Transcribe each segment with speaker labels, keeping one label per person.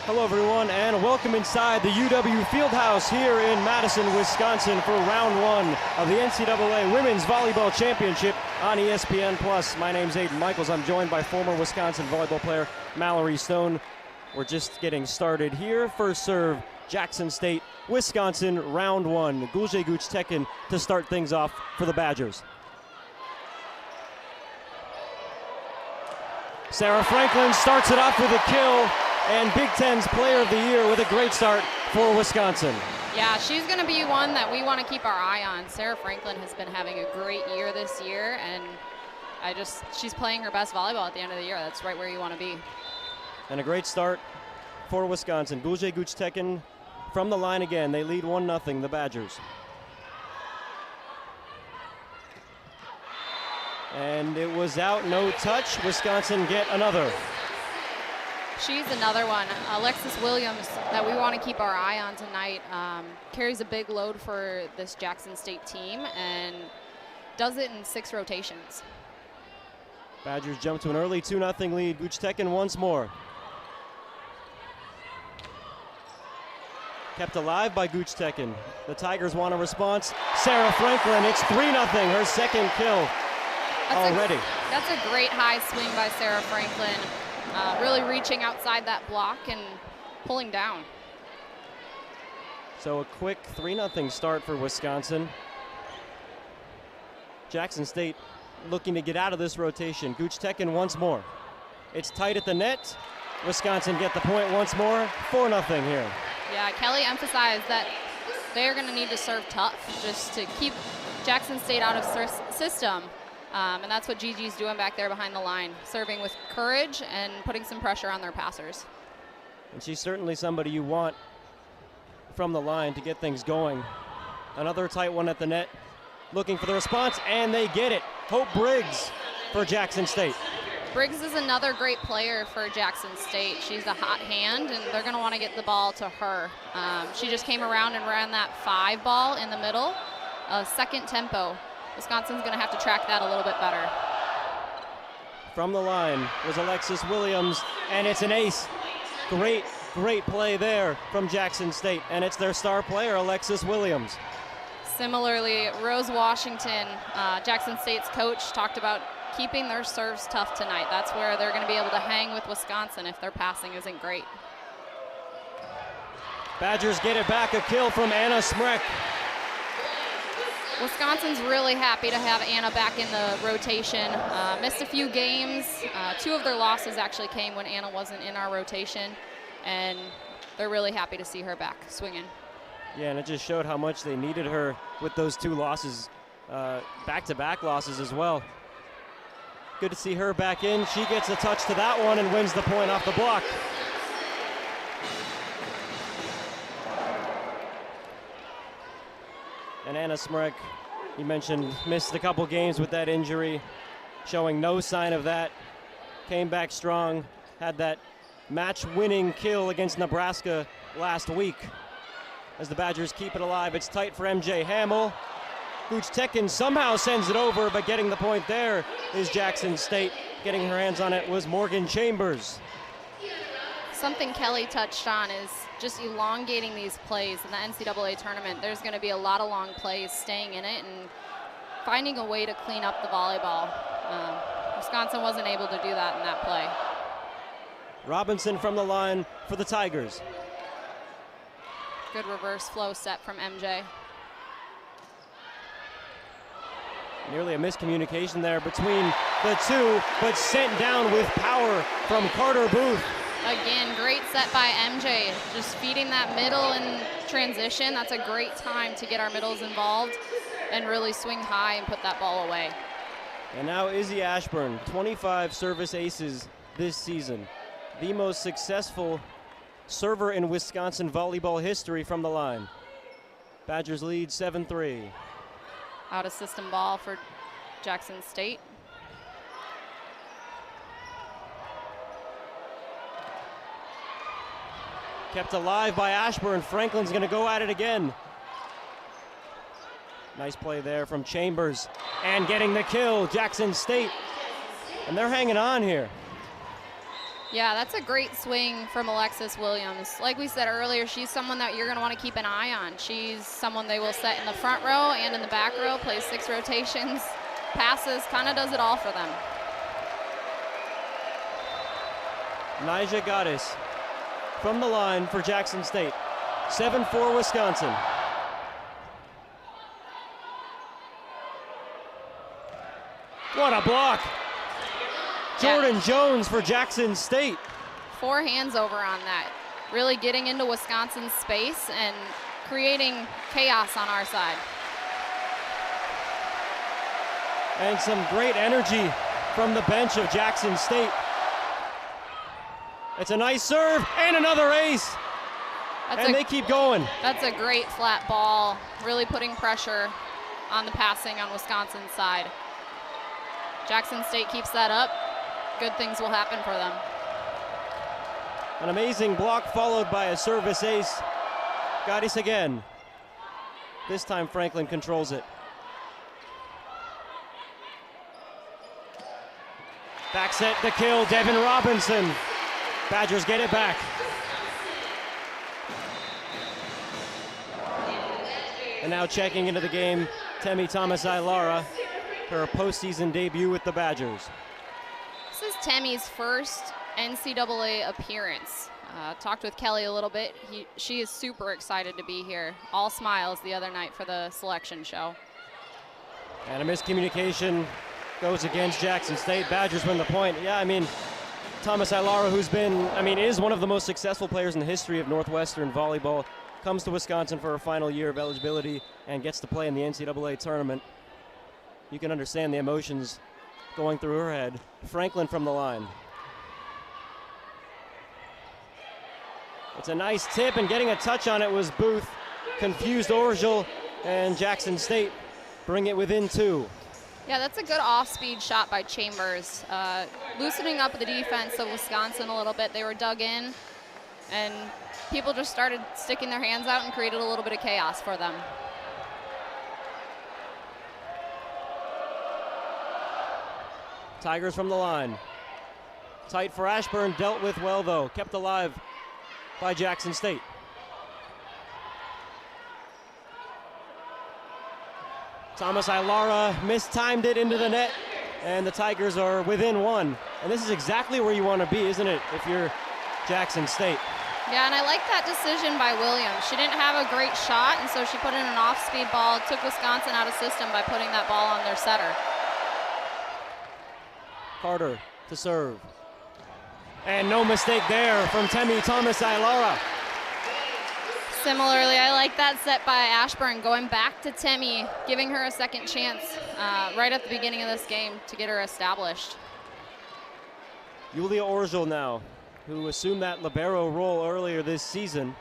Speaker 1: Hello everyone, and welcome inside the UW Fieldhouse here in Madison, Wisconsin for round one of the NCAA Women's Volleyball Championship on ESPN+. My name's Aiden Michaels. I'm joined by former Wisconsin volleyball player Mallory Stone. We're just getting started here. First serve, Jackson State, Wisconsin, round one. Gulje Guchtekin to start things off for the Badgers. Sarah Franklin starts it off with a kill, and Big Ten's Player of the Year with a great start for Wisconsin.
Speaker 2: Yeah, she's going to be one that we want to keep our eye on. Sarah Franklin has been having a great year this year, and she's playing her best volleyball at the end of the year. That's right where you want to be.
Speaker 1: And a great start for Wisconsin. Gulje Guchtekin from the line again. They lead 1-0, the Badgers. And it was out, no touch. Wisconsin get another.
Speaker 2: She's another one. Alexis Williams that we want to keep our eye on tonight. Carries a big load for this Jackson State team and does it in 6 rotations.
Speaker 1: Badgers jump to an early 2-0 lead. Guchtekin once more. Kept alive by Guchtekin. The Tigers want a response. Sarah Franklin, it's 3-0, her second kill already.
Speaker 2: That's a great high swing by Sarah Franklin. Really reaching outside that block and pulling down.
Speaker 1: So a quick 3-0 start for Wisconsin. Jackson State looking to get out of this rotation. Guchtekin once more. It's tight at the net. Wisconsin get the point once more. 4-0 here.
Speaker 2: Yeah, Kelly emphasized that they're going to need to serve tough just to keep Jackson State out of system. And that's what Gigi's doing back there behind the line, serving with courage and putting some pressure on their passers.
Speaker 1: And she's certainly somebody you want from the line to get things going. Another tight one at the net, looking for the response, and they get it. Hope Briggs for Jackson State.
Speaker 2: Briggs is another great player for Jackson State. She's a hot hand, and they're going to want to get the ball to her. She just came around and ran that 5 ball in the middle, second tempo. Wisconsin's going to have to track that a little bit better.
Speaker 1: From the line was Alexis Williams, and it's an ace. Great play there from Jackson State, and it's their star player, Alexis Williams.
Speaker 2: Similarly, Rose Washington, Jackson State's coach, talked about keeping their serves tough tonight. That's where they're going to be able to hang with Wisconsin if their passing isn't great.
Speaker 1: Badgers get it back, a kill from Anna Smrek.
Speaker 2: Wisconsin's really happy to have Anna back in the rotation. Missed a few games. 2 of their losses actually came when Anna wasn't in our rotation, and they're really happy to see her back swinging.
Speaker 1: Yeah, and it just showed how much they needed her with those 2 losses, back-to-back losses as well. Good to see her back in. She gets a touch to that one and wins the point off the block. And Anna Smrek, you mentioned, missed a couple games with that injury, showing no sign of that. Came back strong, had that match-winning kill against Nebraska last week. As the Badgers keep it alive, it's tight for MJ Hamill. Guchtekin somehow sends it over, but getting the point there is Jackson State. Getting her hands on it was Morgan Chambers.
Speaker 2: Something Kelly touched on is just elongating these plays in the NCAA tournament. There's going to be a lot of long plays, staying in it and finding a way to clean up the volleyball. Wisconsin wasn't able to do that in that play.
Speaker 1: Robinson from the line for the Tigers.
Speaker 2: Good reverse flow set from MJ.
Speaker 1: Nearly a miscommunication there between the 2, but sent down with power from Carter Booth.
Speaker 2: Again, great set by MJ, just feeding that middle in transition. That's a great time to get our middles involved and really swing high and put that ball away.
Speaker 1: And now Izzy Ashburn, 25 service aces this season. The most successful server in Wisconsin volleyball history from the line. Badgers lead 7-3.
Speaker 2: Out of system ball for Jackson State.
Speaker 1: Kept alive by Ashburn. Franklin's going to go at it again. Nice play there from Chambers. And getting the kill, Jackson State. And they're hanging on here.
Speaker 2: Yeah, that's a great swing from Alexis Williams. Like we said earlier, she's someone that you're going to want to keep an eye on. She's someone they will set in the front row and in the back row, plays 6 rotations, passes, kind of does it all for them.
Speaker 1: Nyjah Gaddis from the line for Jackson State. 7-4 Wisconsin. What a block. Jordan Jones for Jackson State.
Speaker 2: 4 hands over on that. Really getting into Wisconsin's space and creating chaos on our side.
Speaker 1: And some great energy from the bench of Jackson State. It's a nice serve and another ace. They keep going.
Speaker 2: That's a great flat ball, really putting pressure on the passing on Wisconsin's side. Jackson State keeps that up, good things will happen for them.
Speaker 1: An amazing block followed by a service ace. Gaddis again. This time Franklin controls it. Back set the kill, Devin Robinson. Badgers get it back. And now checking into the game, Temi Thomas-Ailara, her postseason debut with the Badgers.
Speaker 2: This is Temi's first NCAA appearance. Talked with Kelly a little bit. She is super excited to be here. All smiles the other night for the selection show.
Speaker 1: And a miscommunication goes against Jackson State. Badgers win the point. Yeah, I mean, Thomas-Ailara, who's been, is one of the most successful players in the history of Northwestern volleyball, comes to Wisconsin for her final year of eligibility and gets to play in the NCAA tournament. You can understand the emotions going through her head. Franklin from the line. It's a nice tip, and getting a touch on it was Booth. Confused Orgel, and Jackson State bring it within 2.
Speaker 2: Yeah, that's a good off-speed shot by Chambers. Loosening up the defense of Wisconsin a little bit. They were dug in, and people just started sticking their hands out and created a little bit of chaos for them.
Speaker 1: Tigers from the line. Tight for Ashburn, dealt with well though. Kept alive by Jackson State. Thomas-Ailara mistimed it into the net, and the Tigers are within 1. And this is exactly where you want to be, isn't it, if you're Jackson State?
Speaker 2: Yeah, and I like that decision by Williams. She didn't have a great shot, and so she put in an off-speed ball, took Wisconsin out of system by putting that ball on their setter.
Speaker 1: Carter to serve. And no mistake there from Temi Thomas-Ailara.
Speaker 2: Similarly, I like that set by Ashburn, going back to Temi, giving her a second chance right at the beginning of this game to get her established.
Speaker 1: Julia Orgel now, who assumed that libero role earlier this season.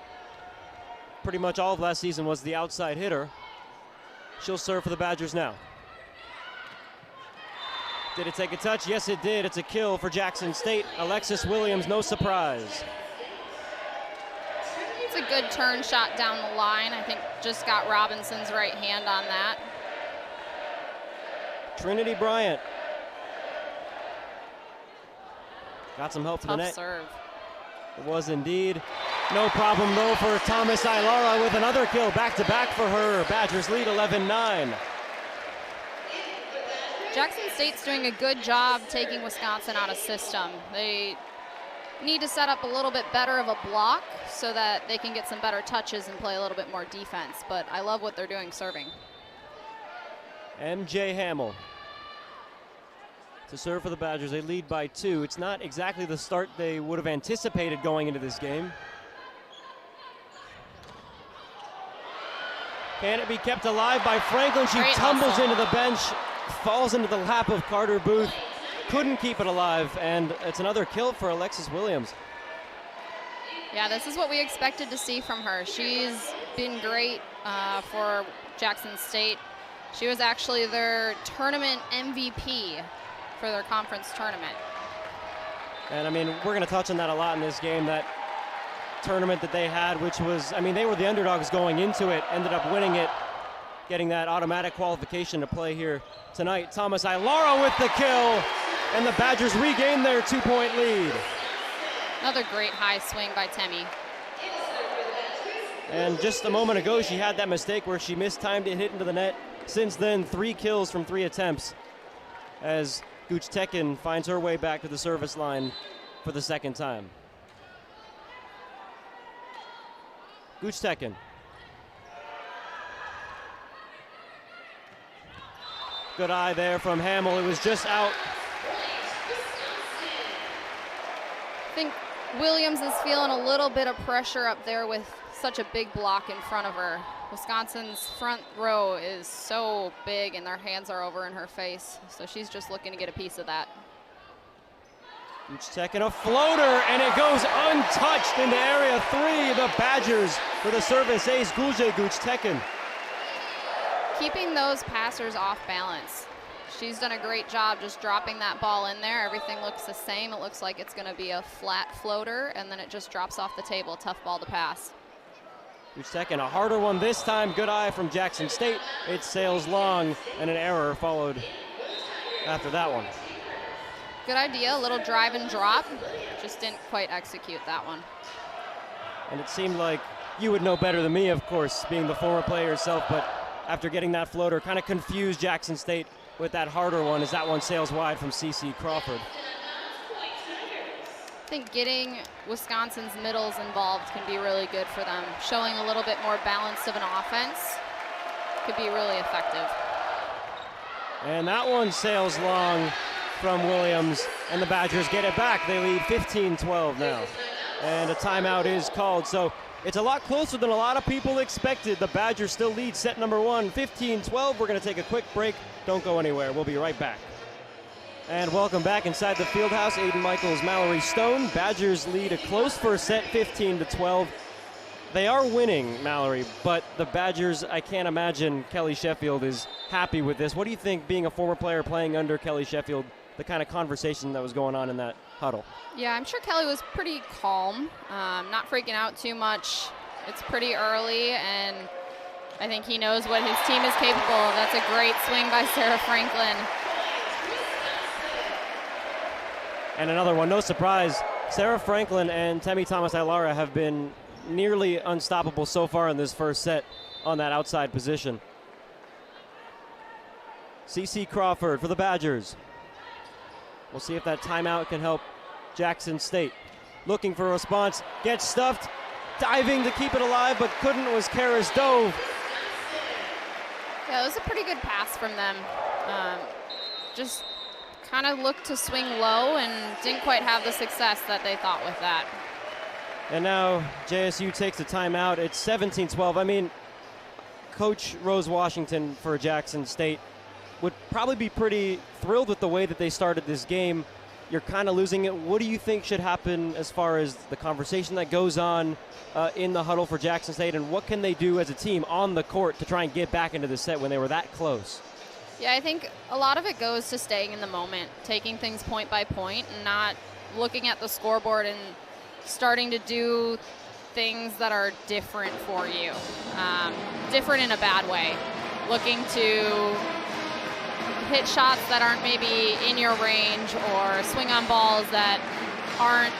Speaker 1: Pretty much all of last season was the outside hitter. She'll serve for the Badgers now. Did it take a touch? Yes, it did. It's a kill for Jackson State. Alexis Williams, no surprise.
Speaker 2: It's a good turn shot down the line. I think just got Robinson's right hand on that.
Speaker 1: Trinity Bryant. Got some help for the net.
Speaker 2: Tough serve.
Speaker 1: It was indeed. No problem, though, for Thomas-Ailara with another kill. Back-to-back for her. Badgers lead 11-9.
Speaker 2: Jackson State's doing a good job taking Wisconsin out of system. They need to set up a little bit better of a block so that they can get some better touches and play a little bit more defense. But I love what they're doing serving.
Speaker 1: MJ Hamill to serve for the Badgers. They lead by 2. It's not exactly the start they would have anticipated going into this game. Can it be kept alive by Franklin? She tumbles into the bench, falls into the lap of Carter Booth. Couldn't keep it alive, and it's another kill for Alexis Williams.
Speaker 2: Yeah, this is what we expected to see from her. She's been great for Jackson State. She was actually their tournament MVP for their conference tournament.
Speaker 1: And we're going to touch on that a lot in this game, that tournament that they had, which was, they were the underdogs going into it, ended up winning it, getting that automatic qualification to play here tonight. Thomas-Ailara with the kill, and the Badgers regain their 2-point lead.
Speaker 2: Another great high swing by Temi.
Speaker 1: And just a moment ago, she had that mistake where she mistimed it, hit into the net. Since then, 3 kills from 3 attempts as Guchtekin finds her way back to the service line for the second time. Guchtekin. Good eye there from Hamill. It was just out.
Speaker 2: I think Williams is feeling a little bit of pressure up there with such a big block in front of her. Wisconsin's front row is so big and their hands are over in her face. So she's just looking to get a piece of that.
Speaker 1: Guchtekin, a floater, and it goes untouched into area 3. The Badgers for the service ace, Guchtekin.
Speaker 2: Keeping those passers off balance. She's done a great job just dropping that ball in there. Everything looks the same. It looks like it's going to be a flat floater, and then it just drops off the table. Tough ball to pass.
Speaker 1: Guchtekin, a harder one this time. Good eye from Jackson State. It sails long, and an error followed after that one.
Speaker 2: Good idea, a little drive and drop. Just didn't quite execute that one.
Speaker 1: And it seemed like you would know better than me, of course, being the former player yourself, but after getting that floater, kind of confused Jackson State with that harder one as that one sails wide from CC Crawford.
Speaker 2: I think getting Wisconsin's middles involved can be really good for them. Showing a little bit more balance of an offense could be really effective.
Speaker 1: And that one sails long from Williams, and the Badgers get it back. They lead 15-12 now. And a timeout is called, so it's a lot closer than a lot of people expected. The Badgers still lead set number 1, 15-12. We're going to take a quick break. Don't go anywhere. We'll be right back. And welcome back inside the Fieldhouse. Aiden Michaels, Mallory Stone. Badgers lead a close first set, 15-12. They are winning, Mallory, but the Badgers, I can't imagine Kelly Sheffield is happy with this. What do you think, being a former player playing under Kelly Sheffield, the kind of conversation that was going on in that huddle?
Speaker 2: Yeah, I'm sure Kelly was pretty calm, not freaking out too much. It's pretty early, and I think he knows what his team is capable of. That's a great swing by Sarah Franklin.
Speaker 1: And another one, no surprise, Sarah Franklin and Temi Thomas-Ailara have been nearly unstoppable so far in this first set on that outside position. CC Crawford for the Badgers. We'll see if that timeout can help Jackson State. Looking for a response, gets stuffed, diving to keep it alive, but couldn't, was Karis Dove.
Speaker 2: Yeah, it was a pretty good pass from them. Just kind of looked to swing low and didn't quite have the success that they thought with that.
Speaker 1: And now JSU takes a timeout. It's 17-12. I mean, Coach Rose Washington for Jackson State would probably be pretty thrilled with the way that they started this game. You're kind of losing it. What do you think should happen as far as the conversation that goes on in the huddle for Jackson State, and what can they do as a team on the court to try and get back into the set when they were that close?
Speaker 2: Yeah, I think a lot of it goes to staying in the moment, taking things point by point, and not looking at the scoreboard and starting to do things that are different for you. Different in a bad way. Looking to hit shots that aren't maybe in your range or swing on balls that aren't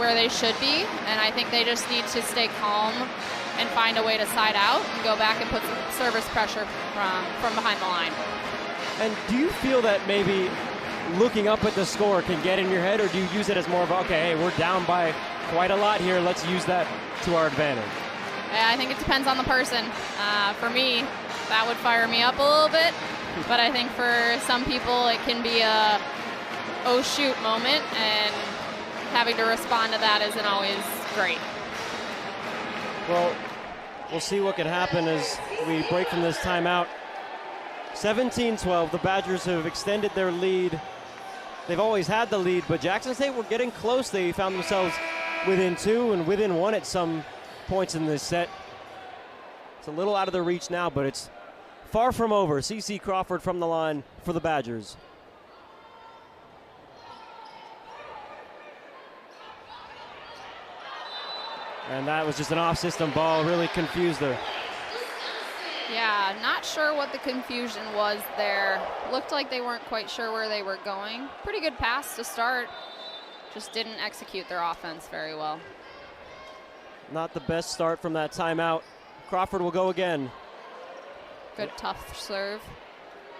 Speaker 2: where they should be. And I think they just need to stay calm and find a way to side out and go back and put some service pressure from behind the line.
Speaker 1: And do you feel that maybe looking up at the score can get in your head, or do you use it as more of, okay, hey, we're down by quite a lot here, let's use that to our advantage?
Speaker 2: Yeah, I think it depends on the person. For me, that would fire me up a little bit, but I think for some people it can be a oh shoot moment, and having to respond to that isn't always great.
Speaker 1: Well, we'll see what can happen as we break from this timeout. 17-12, the Badgers have extended their lead. They've always had the lead, but Jackson State were getting close. They found themselves within 2 and within 1 at some points in this set. It's a little out of their reach now, but it's far from over. CC Crawford from the line for the Badgers. And that was just an off-system ball, really confused her.
Speaker 2: Yeah, not sure what the confusion was there. Looked like they weren't quite sure where they were going. Pretty good pass to start. just didn't execute their offense very well.
Speaker 1: Not the best start from that timeout. Crawford will go again.
Speaker 2: Good tough serve.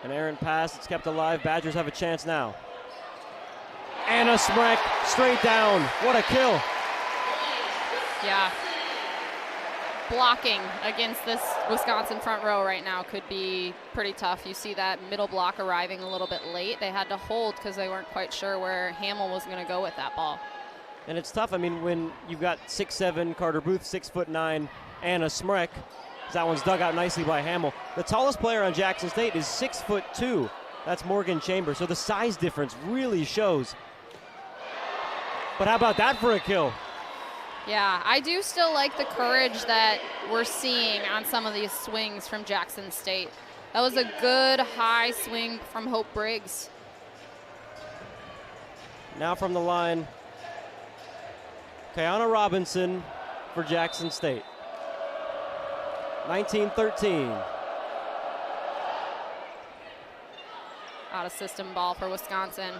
Speaker 1: An errant pass, it's kept alive. Badgers have a chance now. And a smack straight down. What a kill.
Speaker 2: Yeah. Blocking against this Wisconsin front row right now could be pretty tough. You see that middle block arriving a little bit late. They had to hold because they weren't quite sure where Hamill was going to go with that ball.
Speaker 1: And it's tough. I mean, when you've got 6'7", Carter Booth, 6'9", and a Smrek, that one's dug out nicely by Hamill. The tallest player on Jackson State is 6'2". That's Morgan Chambers. So the size difference really shows. But how about that for a kill?
Speaker 2: Yeah, I do still like the courage that we're seeing on some of these swings from Jackson State. That was a good high swing from Hope Briggs.
Speaker 1: Now from the line, Kiana Robinson for Jackson State. 19-13.
Speaker 2: Out of system ball for Wisconsin.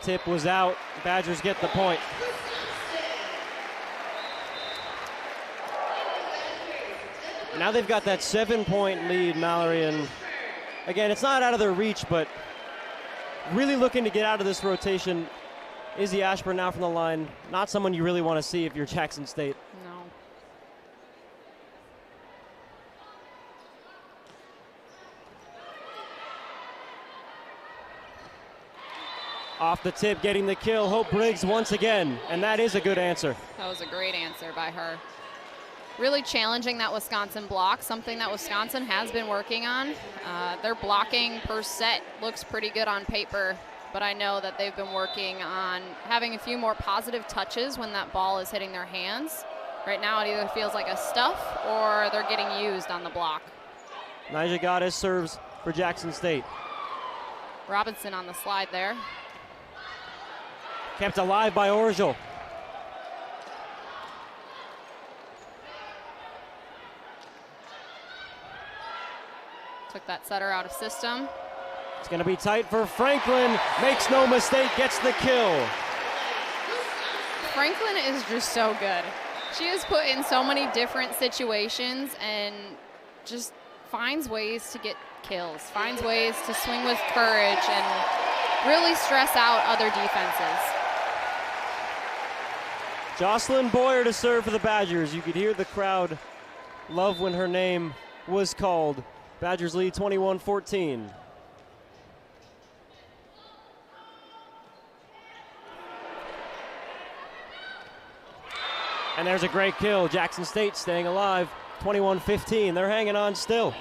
Speaker 1: Tip was out. Badgers get the point. Now they've got that 7-point lead, Mallory, and again, it's not out of their reach, but really looking to get out of this rotation. Izzy Ashburn now from the line. Not someone you really want to see if you're Jackson State.
Speaker 2: No.
Speaker 1: Off the tip, getting the kill, Hope Briggs once again, and that is a good answer.
Speaker 2: That was a great answer by her. Really challenging that Wisconsin block, something that Wisconsin has been working on. Their blocking per set looks pretty good on paper, but I know that they've been working on having a few more positive touches when that ball is hitting their hands. Right now it either feels like a stuff or they're getting used on the block.
Speaker 1: Nyjah Goddess serves for Jackson State.
Speaker 2: Robinson on the slide there.
Speaker 1: Kept alive by Orgel.
Speaker 2: Took that setter out of system.
Speaker 1: It's going to be tight for Franklin. Makes no mistake, gets the kill.
Speaker 2: Franklin is just so good. She is put in so many different situations and just finds ways to get kills, finds ways to swing with courage and really stress out other defenses.
Speaker 1: Jocelyn Boyer to serve for the Badgers. You could hear the crowd love when her name was called. Badgers lead 21-14. And there's a great kill. Jackson State staying alive. 21-15. They're hanging on still.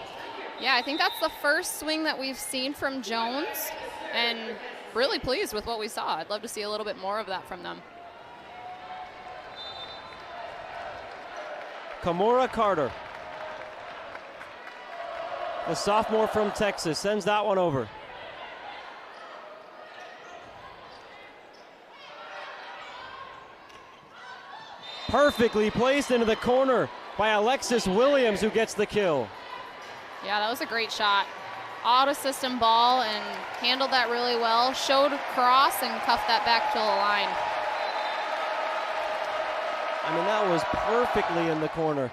Speaker 2: Yeah, I think that's the first swing that we've seen from Jones, and really pleased with what we saw. I'd love to see a little bit more of that from them.
Speaker 1: Kamora Carter, a sophomore from Texas, sends that one over. Perfectly placed into the corner by Alexis Williams, who gets the kill.
Speaker 2: Yeah, that was a great shot. Out-of-system ball and handled that really well. Showed cross and cuffed that back to the line.
Speaker 1: I mean, that was perfectly in the corner.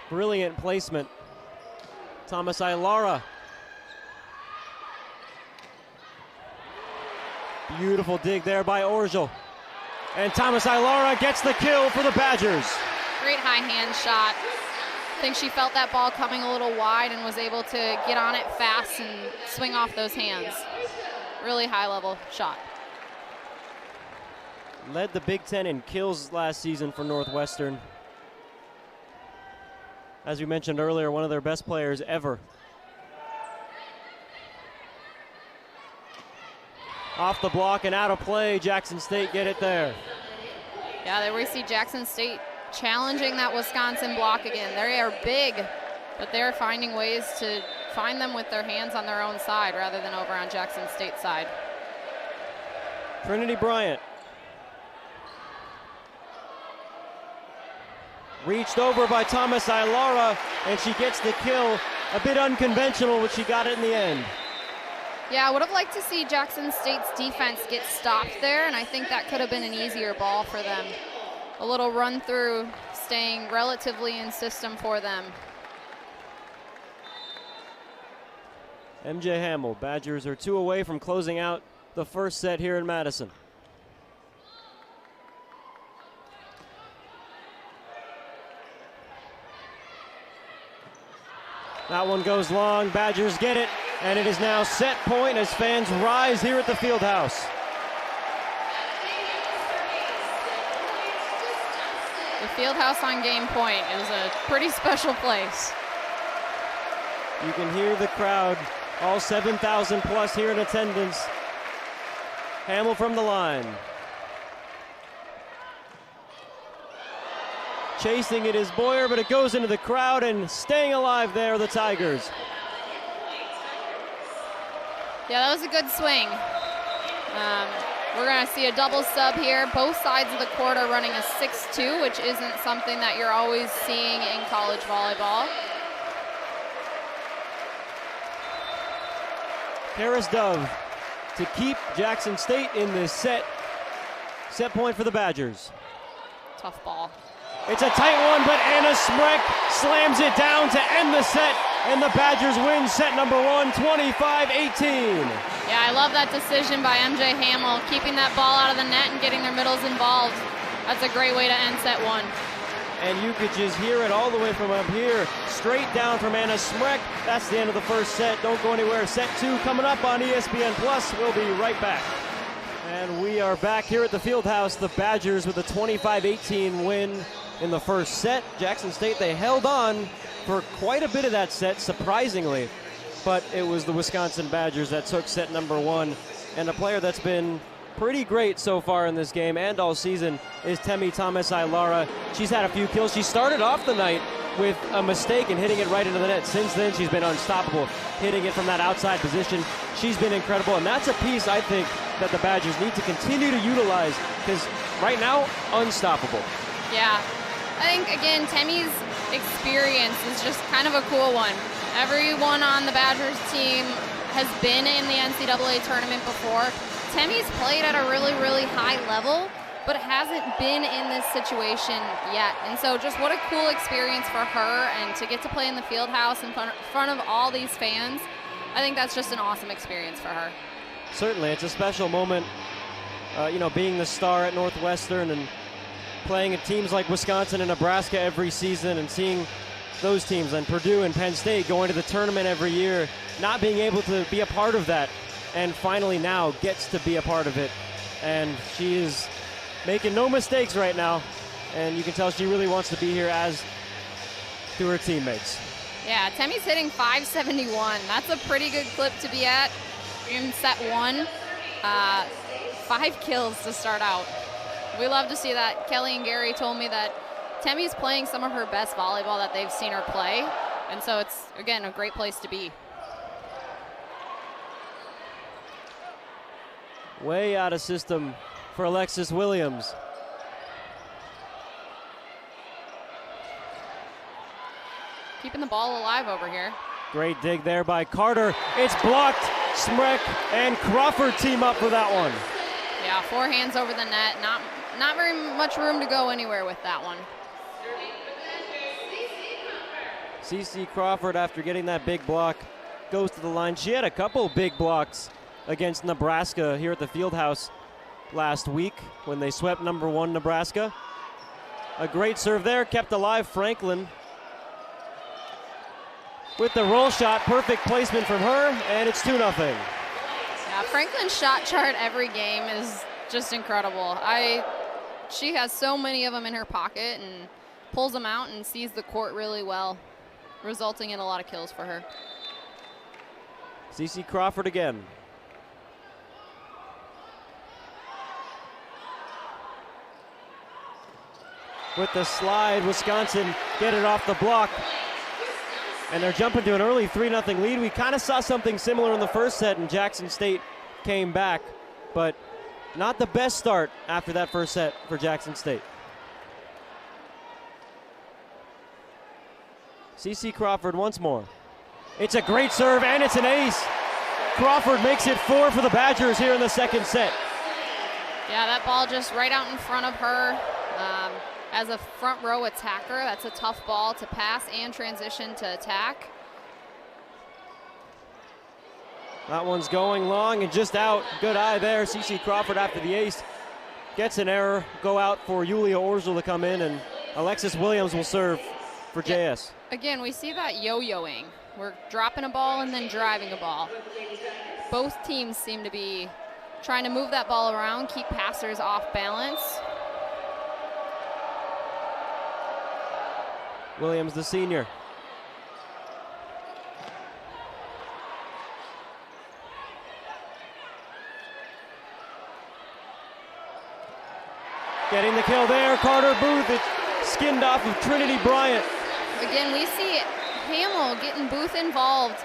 Speaker 1: Brilliant placement. Thomas Ilara. Beautiful dig there by Orgel. And Thomas Ilara gets the kill for the Badgers.
Speaker 2: Great high hand shot. I think she felt that ball coming a little wide and was able to get on it fast and swing off those hands. Really high level shot.
Speaker 1: Led the Big Ten in kills last season for Northwestern. As we mentioned earlier, one of their best players ever. Off the block and out of play, Jackson State get it there.
Speaker 2: Yeah, there we see Jackson State challenging that Wisconsin block again. They are big, but they're finding ways to find them with their hands on their own side rather than over on Jackson State's side.
Speaker 1: Trinity Bryant. Reached over by Thomas Ailara, and she gets the kill. A bit unconventional, but she got it in the end.
Speaker 2: Yeah, I would have liked to see Jackson State's defense get stopped there, and I think that could have been an easier ball for them. A little run through, staying relatively in system for them.
Speaker 1: MJ Hamill, Badgers are 2 away from closing out the first set here in Madison. That one goes long, Badgers get it, and it is now set point as fans rise here at the Fieldhouse.
Speaker 2: The Fieldhouse on game point is a pretty special place.
Speaker 1: You can hear the crowd, all 7,000 plus here in attendance. Hamill from the line. Chasing it is Boyer, but it goes into the crowd, and staying alive there are the Tigers.
Speaker 2: Yeah, that was a good swing. We're going to see a double sub here. Both sides of the court are running a 6-2, which isn't something that you're always seeing in college volleyball.
Speaker 1: Karis Dove to keep Jackson State in this set. Set point for the Badgers.
Speaker 2: Tough ball.
Speaker 1: It's a tight one, but Anna Smrek slams it down to end the set, and the Badgers win set number 1, 25-18.
Speaker 2: Yeah, I love that decision by MJ Hamill, keeping that ball out of the net and getting their middles involved. That's a great way to end set 1.
Speaker 1: And you could just hear it all the way from up here, straight down from Anna Smrek. That's the end of the first set. Don't go anywhere. Set 2 coming up on ESPN+. We'll be right back. And we are back here at the Fieldhouse. The Badgers with a 25-18 win in the first set. Jackson State, they held on for quite a bit of that set, surprisingly. But it was the Wisconsin Badgers that took set number 1. And a player that's been pretty great so far in this game and all season is Temi Thomas Ailara. She's had a few kills. She started off the night with a mistake and hitting it right into the net. Since then, she's been unstoppable, hitting it from that outside position. She's been incredible, and that's a piece I think that the Badgers need to continue to utilize, because right now, unstoppable.
Speaker 2: Yeah, I think, again, Temi's experience is just kind of a cool one. Everyone on the Badgers team has been in the NCAA tournament before. Temi's played at a really, really high level, but hasn't been in this situation yet. And so just what a cool experience for her, and to get to play in the Fieldhouse in front of all these fans, I think that's just an awesome experience for her.
Speaker 1: Certainly, it's a special moment, being the star at Northwestern and playing at teams like Wisconsin and Nebraska every season, and seeing those teams and Purdue and Penn State going to the tournament every year, not being able to be a part of that, and finally now gets to be a part of it. And she is making no mistakes right now, and you can tell she really wants to be here, as do her teammates.
Speaker 2: Yeah, Temi's hitting 571. That's a pretty good clip to be at in set 1. 5 kills to start out. We love to see that. Kelly and Gary told me that Temi's playing some of her best volleyball that they've seen her play, and so it's, again, a great place to be.
Speaker 1: Way out of system for Alexis Williams.
Speaker 2: Keeping the ball alive over here.
Speaker 1: Great dig there by Carter. It's blocked. Smrek and Crawford team up for that one.
Speaker 2: Yeah, 4 hands over the net. Not very much room to go anywhere with that one.
Speaker 1: CC Crawford, after getting that big block, goes to the line. She had a couple big blocks against Nebraska here at the Fieldhouse last week when they swept number 1 Nebraska. A great serve there, kept alive Franklin with the roll shot. Perfect placement from her, and it's 2-0.
Speaker 2: Yeah, Franklin's shot chart every game is just incredible. She has so many of them in her pocket and pulls them out and sees the court really well, resulting in a lot of kills for her.
Speaker 1: CC Crawford again. With the slide, Wisconsin get it off the block. And they're jumping to an early 3-0 lead. We kind of saw something similar in the first set, and Jackson State came back, but not the best start after that first set for Jackson State. CC Crawford once more. It's a great serve, and it's an ace. Crawford makes it 4 for the Badgers here in the second set.
Speaker 2: Yeah, that ball just right out in front of her. As a front row attacker, that's a tough ball to pass and transition to attack.
Speaker 1: That one's going long and just out. Good eye there. CC Crawford after the ace gets an error. Go out for Yulia Orzel to come in, and Alexis Williams will serve for JS.
Speaker 2: Again, we see that yo-yoing. We're dropping a ball and then driving a ball. Both teams seem to be trying to move that ball around, keep passers off balance.
Speaker 1: Williams, the senior. Getting the kill there, Carter Booth. It skinned off of Trinity Bryant.
Speaker 2: Again, we see Hamill getting Booth involved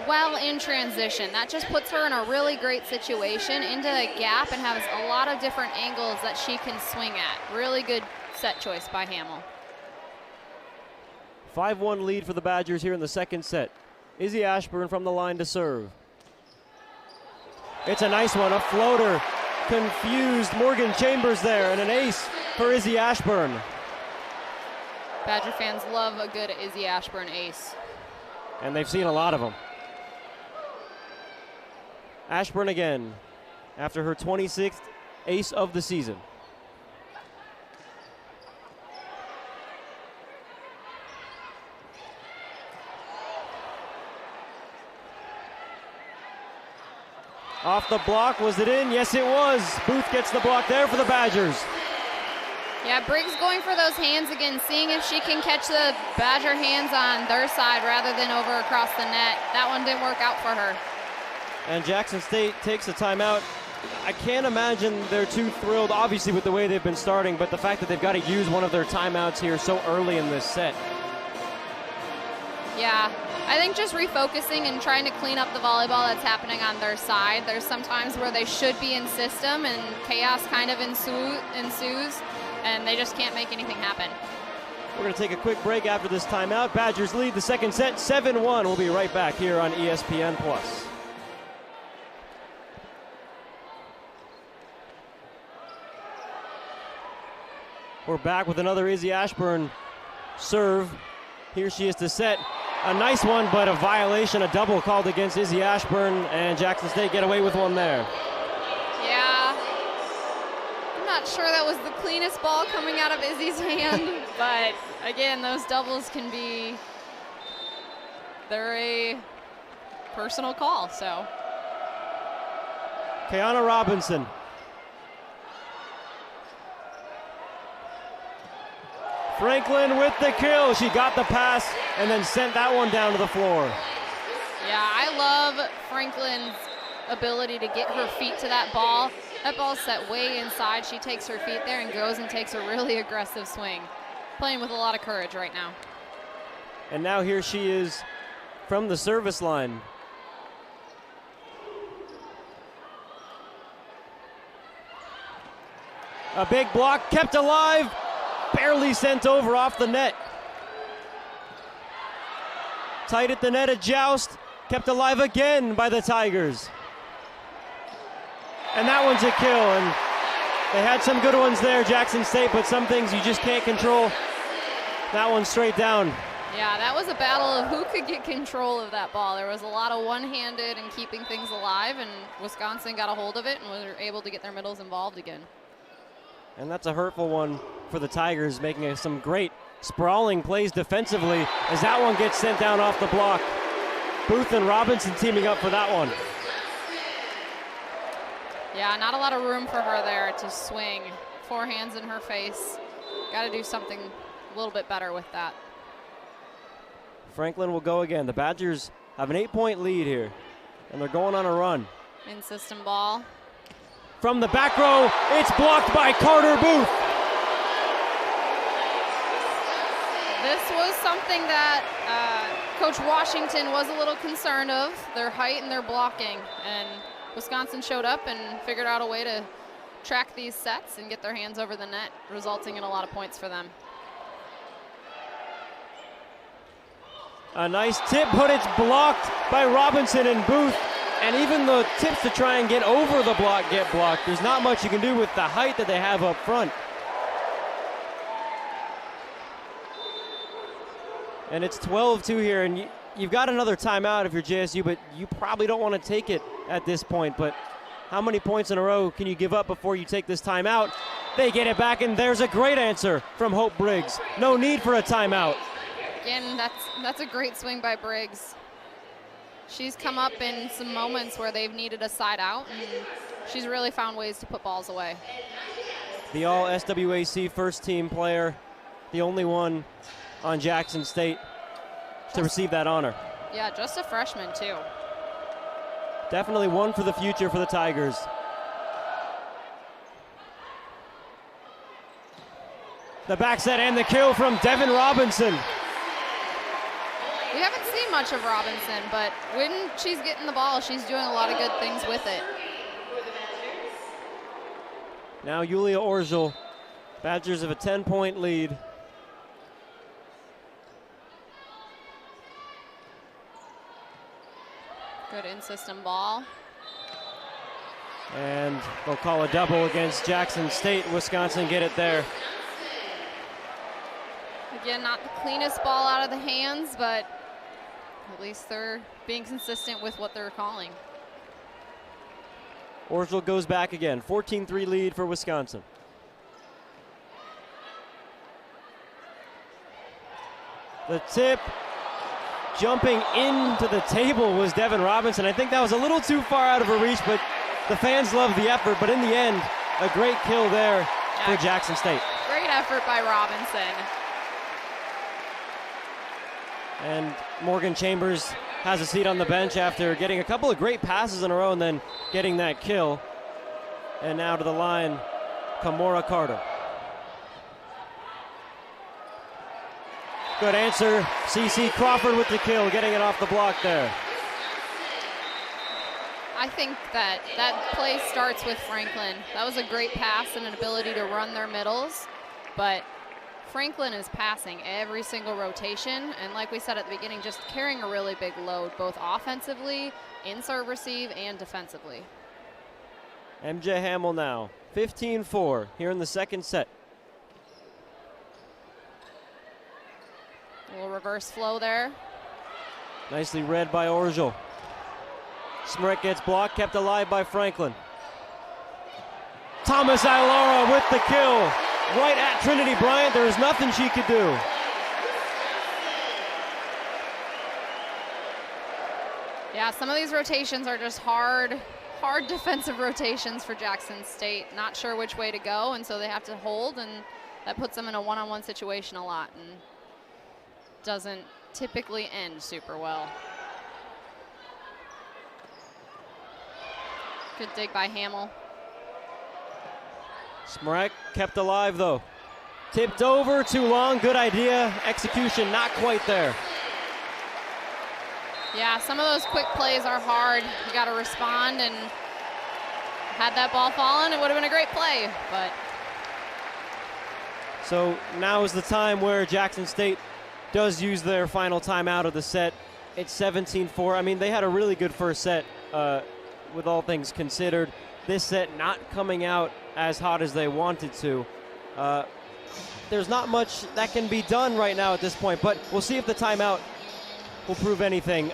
Speaker 2: well in transition. That just puts her in a really great situation into a gap and has a lot of different angles that she can swing at. Really good set choice by Hamill.
Speaker 1: 5-1 lead for the Badgers here in the second set. Izzy Ashburn from the line to serve. It's a nice one, a floater. Confused Morgan Chambers there, and an ace for Izzy Ashburn.
Speaker 2: Badger fans love a good Izzy Ashburn ace.
Speaker 1: And they've seen a lot of them. Ashburn again, after her 26th ace of the season. Off the block, was it in? Yes, it was. Booth gets the block there for the Badgers.
Speaker 2: Yeah, Briggs going for those hands again, seeing if she can catch the Badger hands on their side rather than over across the net. That one didn't work out for her.
Speaker 1: And Jackson State takes a timeout. I can't imagine they're too thrilled, obviously, with the way they've been starting, but the fact that they've got to use one of their timeouts here so early in this set.
Speaker 2: Yeah, I think just refocusing and trying to clean up the volleyball that's happening on their side. There's some times where they should be in system and chaos kind of ensues, and they just can't make anything happen.
Speaker 1: We're going to take a quick break after this timeout. Badgers lead the second set 7-1. We'll be right back here on ESPN+. We're back with another Izzy Ashburn serve. Here she is to set. A nice one, but a violation, a double called against Izzy Ashburn, and Jackson State get away with one there.
Speaker 2: Yeah. I'm not sure that was the cleanest ball coming out of Izzy's hand, but again, those doubles can be, they're a personal call, so.
Speaker 1: Kiana Robinson. Franklin with the kill. She got the pass and then sent that one down to the floor.
Speaker 2: Yeah, I love Franklin's ability to get her feet to that ball. That ball's set way inside. She takes her feet there and goes and takes a really aggressive swing. Playing with a lot of courage right now.
Speaker 1: And now here she is from the service line. A big block kept alive. Barely sent over off the net. Tight at the net, a joust. Kept alive again by the Tigers. And that one's a kill. And they had some good ones there, Jackson State, but some things you just can't control. That one straight down.
Speaker 2: Yeah, that was a battle of who could get control of that ball. There was a lot of one-handed and keeping things alive, and Wisconsin got a hold of it and were able to get their middles involved again.
Speaker 1: And that's a hurtful one for the Tigers, making some great sprawling plays defensively as that one gets sent down off the block. Booth and Robinson teaming up for that one.
Speaker 2: Yeah, not a lot of room for her there to swing. 4 hands in her face. Got to do something a little bit better with that.
Speaker 1: Franklin will go again. The Badgers have an 8-point lead here, and they're going on a run.
Speaker 2: In system ball.
Speaker 1: From the back row, it's blocked by Carter Booth.
Speaker 2: This was something that Coach Washington was a little concerned of, their height and their blocking. And Wisconsin showed up and figured out a way to track these sets and get their hands over the net, resulting in a lot of points for them.
Speaker 1: A nice tip, but it's blocked by Robinson and Booth. And even the tips to try and get over the block get blocked. There's not much you can do with the height that they have up front. And it's 12-2 here, and you've got another timeout if you're JSU, but you probably don't want to take it at this point. But how many points in a row can you give up before you take this timeout? They get it back, and there's a great answer from Hope Briggs. No need for a timeout.
Speaker 2: Again, that's a great swing by Briggs. She's come up in some moments where they've needed a side out, and she's really found ways to put balls away.
Speaker 1: The all SWAC first team player, the only one on Jackson State to receive that honor.
Speaker 2: Yeah, just a freshman too.
Speaker 1: Definitely one for the future for the Tigers. The back set and the kill from Devin Robinson.
Speaker 2: We haven't seen much of Robinson, but when she's getting the ball, she's doing a lot of good things with it.
Speaker 1: Now Yulia Orgel, Badgers have a 10-point lead.
Speaker 2: Good in-system ball.
Speaker 1: And they'll call a double against Jackson State. Wisconsin get it there.
Speaker 2: Again, not the cleanest ball out of the hands, but at least they're being consistent with what they're calling.
Speaker 1: Orgel goes back again. 14-3 lead for Wisconsin. The tip, jumping into the table, was Devin Robinson. I think that was a little too far out of her reach, but the fans love the effort. But in the end, a great kill there for Jackson State.
Speaker 2: Great effort by Robinson.
Speaker 1: And Morgan Chambers has a seat on the bench after getting a couple of great passes in a row and then getting that kill. And now to the line, Kamora Carter. Good answer. CC Crawford with the kill, getting it off the block there.
Speaker 2: I think that play starts with Franklin. That was a great pass and an ability to run their middles, but Franklin is passing every single rotation, and like we said at the beginning, just carrying a really big load, both offensively, in serve receive, and defensively.
Speaker 1: MJ Hamill now, 15-4 here in the second set.
Speaker 2: A little reverse flow there.
Speaker 1: Nicely read by Orgel. Smrek gets blocked, kept alive by Franklin. Thomas Ilara with the kill. Right at Trinity Bryant, there is nothing she could do.
Speaker 2: Yeah, some of these rotations are just hard defensive rotations for Jackson State. Not sure which way to go, and so they have to hold, and that puts them in a one-on-one situation a lot and doesn't typically end super well. Good dig by Hamill.
Speaker 1: Smrek kept alive though. Tipped over, too long, good idea. Execution not quite there.
Speaker 2: Yeah, some of those quick plays are hard. You got to respond, and had that ball fallen, it would have been a great play, but.
Speaker 1: So now is the time where Jackson State does use their final timeout of the set. It's 17-4. I mean, they had a really good first set with all things considered. This set not coming out as hot as they wanted to. There's not much that can be done right now at this point, but we'll see if the timeout will prove anything.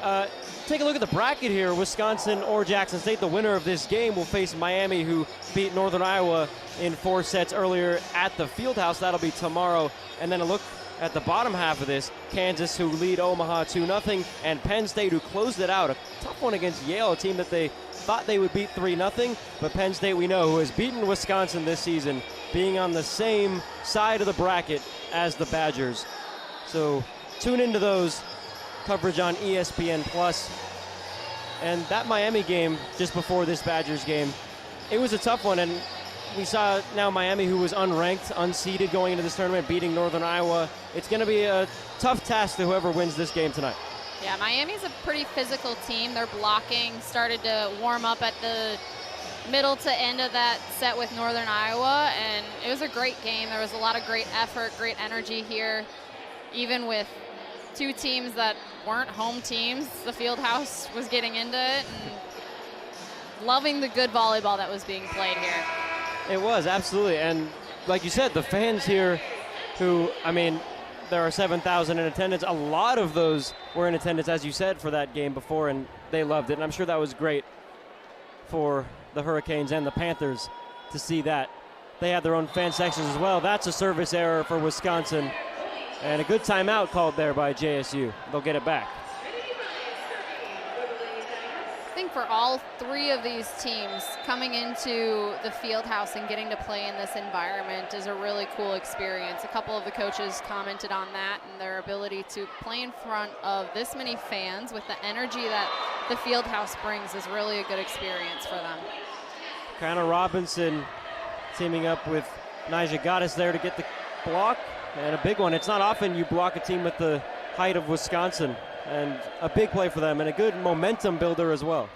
Speaker 1: Take a look at the bracket here. Wisconsin or Jackson State, the winner of this game, will face Miami, who beat Northern Iowa in 4 sets earlier at the Fieldhouse. That'll be tomorrow. And then a look at the bottom half of this, Kansas, who lead Omaha 2-0, and Penn State, who closed it out. A tough one against Yale, a team that they thought they would beat 3-0, but Penn State, we know, who has beaten Wisconsin this season, being on the same side of the bracket as the Badgers. So tune into those. Coverage on ESPN+. And that Miami game just before this Badgers game, it was a tough one, and we saw now Miami, who was unranked, unseeded going into this tournament, beating Northern Iowa. It's going to be a tough task to whoever wins this game tonight.
Speaker 2: Yeah, Miami's a pretty physical team. Their blocking started to warm up at the middle to end of that set with Northern Iowa, and it was a great game. There was a lot of great effort, great energy here, even with two teams that weren't home teams. The field house was getting into it and loving the good volleyball that was being played here.
Speaker 1: It was, absolutely. And like you said, the fans here who, I mean, there are 7,000 in attendance. A lot of those were in attendance, as you said, for that game before, and they loved it. And I'm sure that was great for the Hurricanes and the Panthers to see that. They had their own fan sections as well. That's a service error for Wisconsin. And a good timeout called there by JSU. They'll get it back.
Speaker 2: I think for all three of these teams, coming into the field house and getting to play in this environment is a really cool experience. A couple of the coaches commented on that, and their ability to play in front of this many fans with the energy that the field house brings is really a good experience for them.
Speaker 1: Connor Robinson teaming up with Nyjah Gaddis there to get the block, and a big one. It's not often you block a team with the height of Wisconsin, and a big play for them and a good momentum builder as well.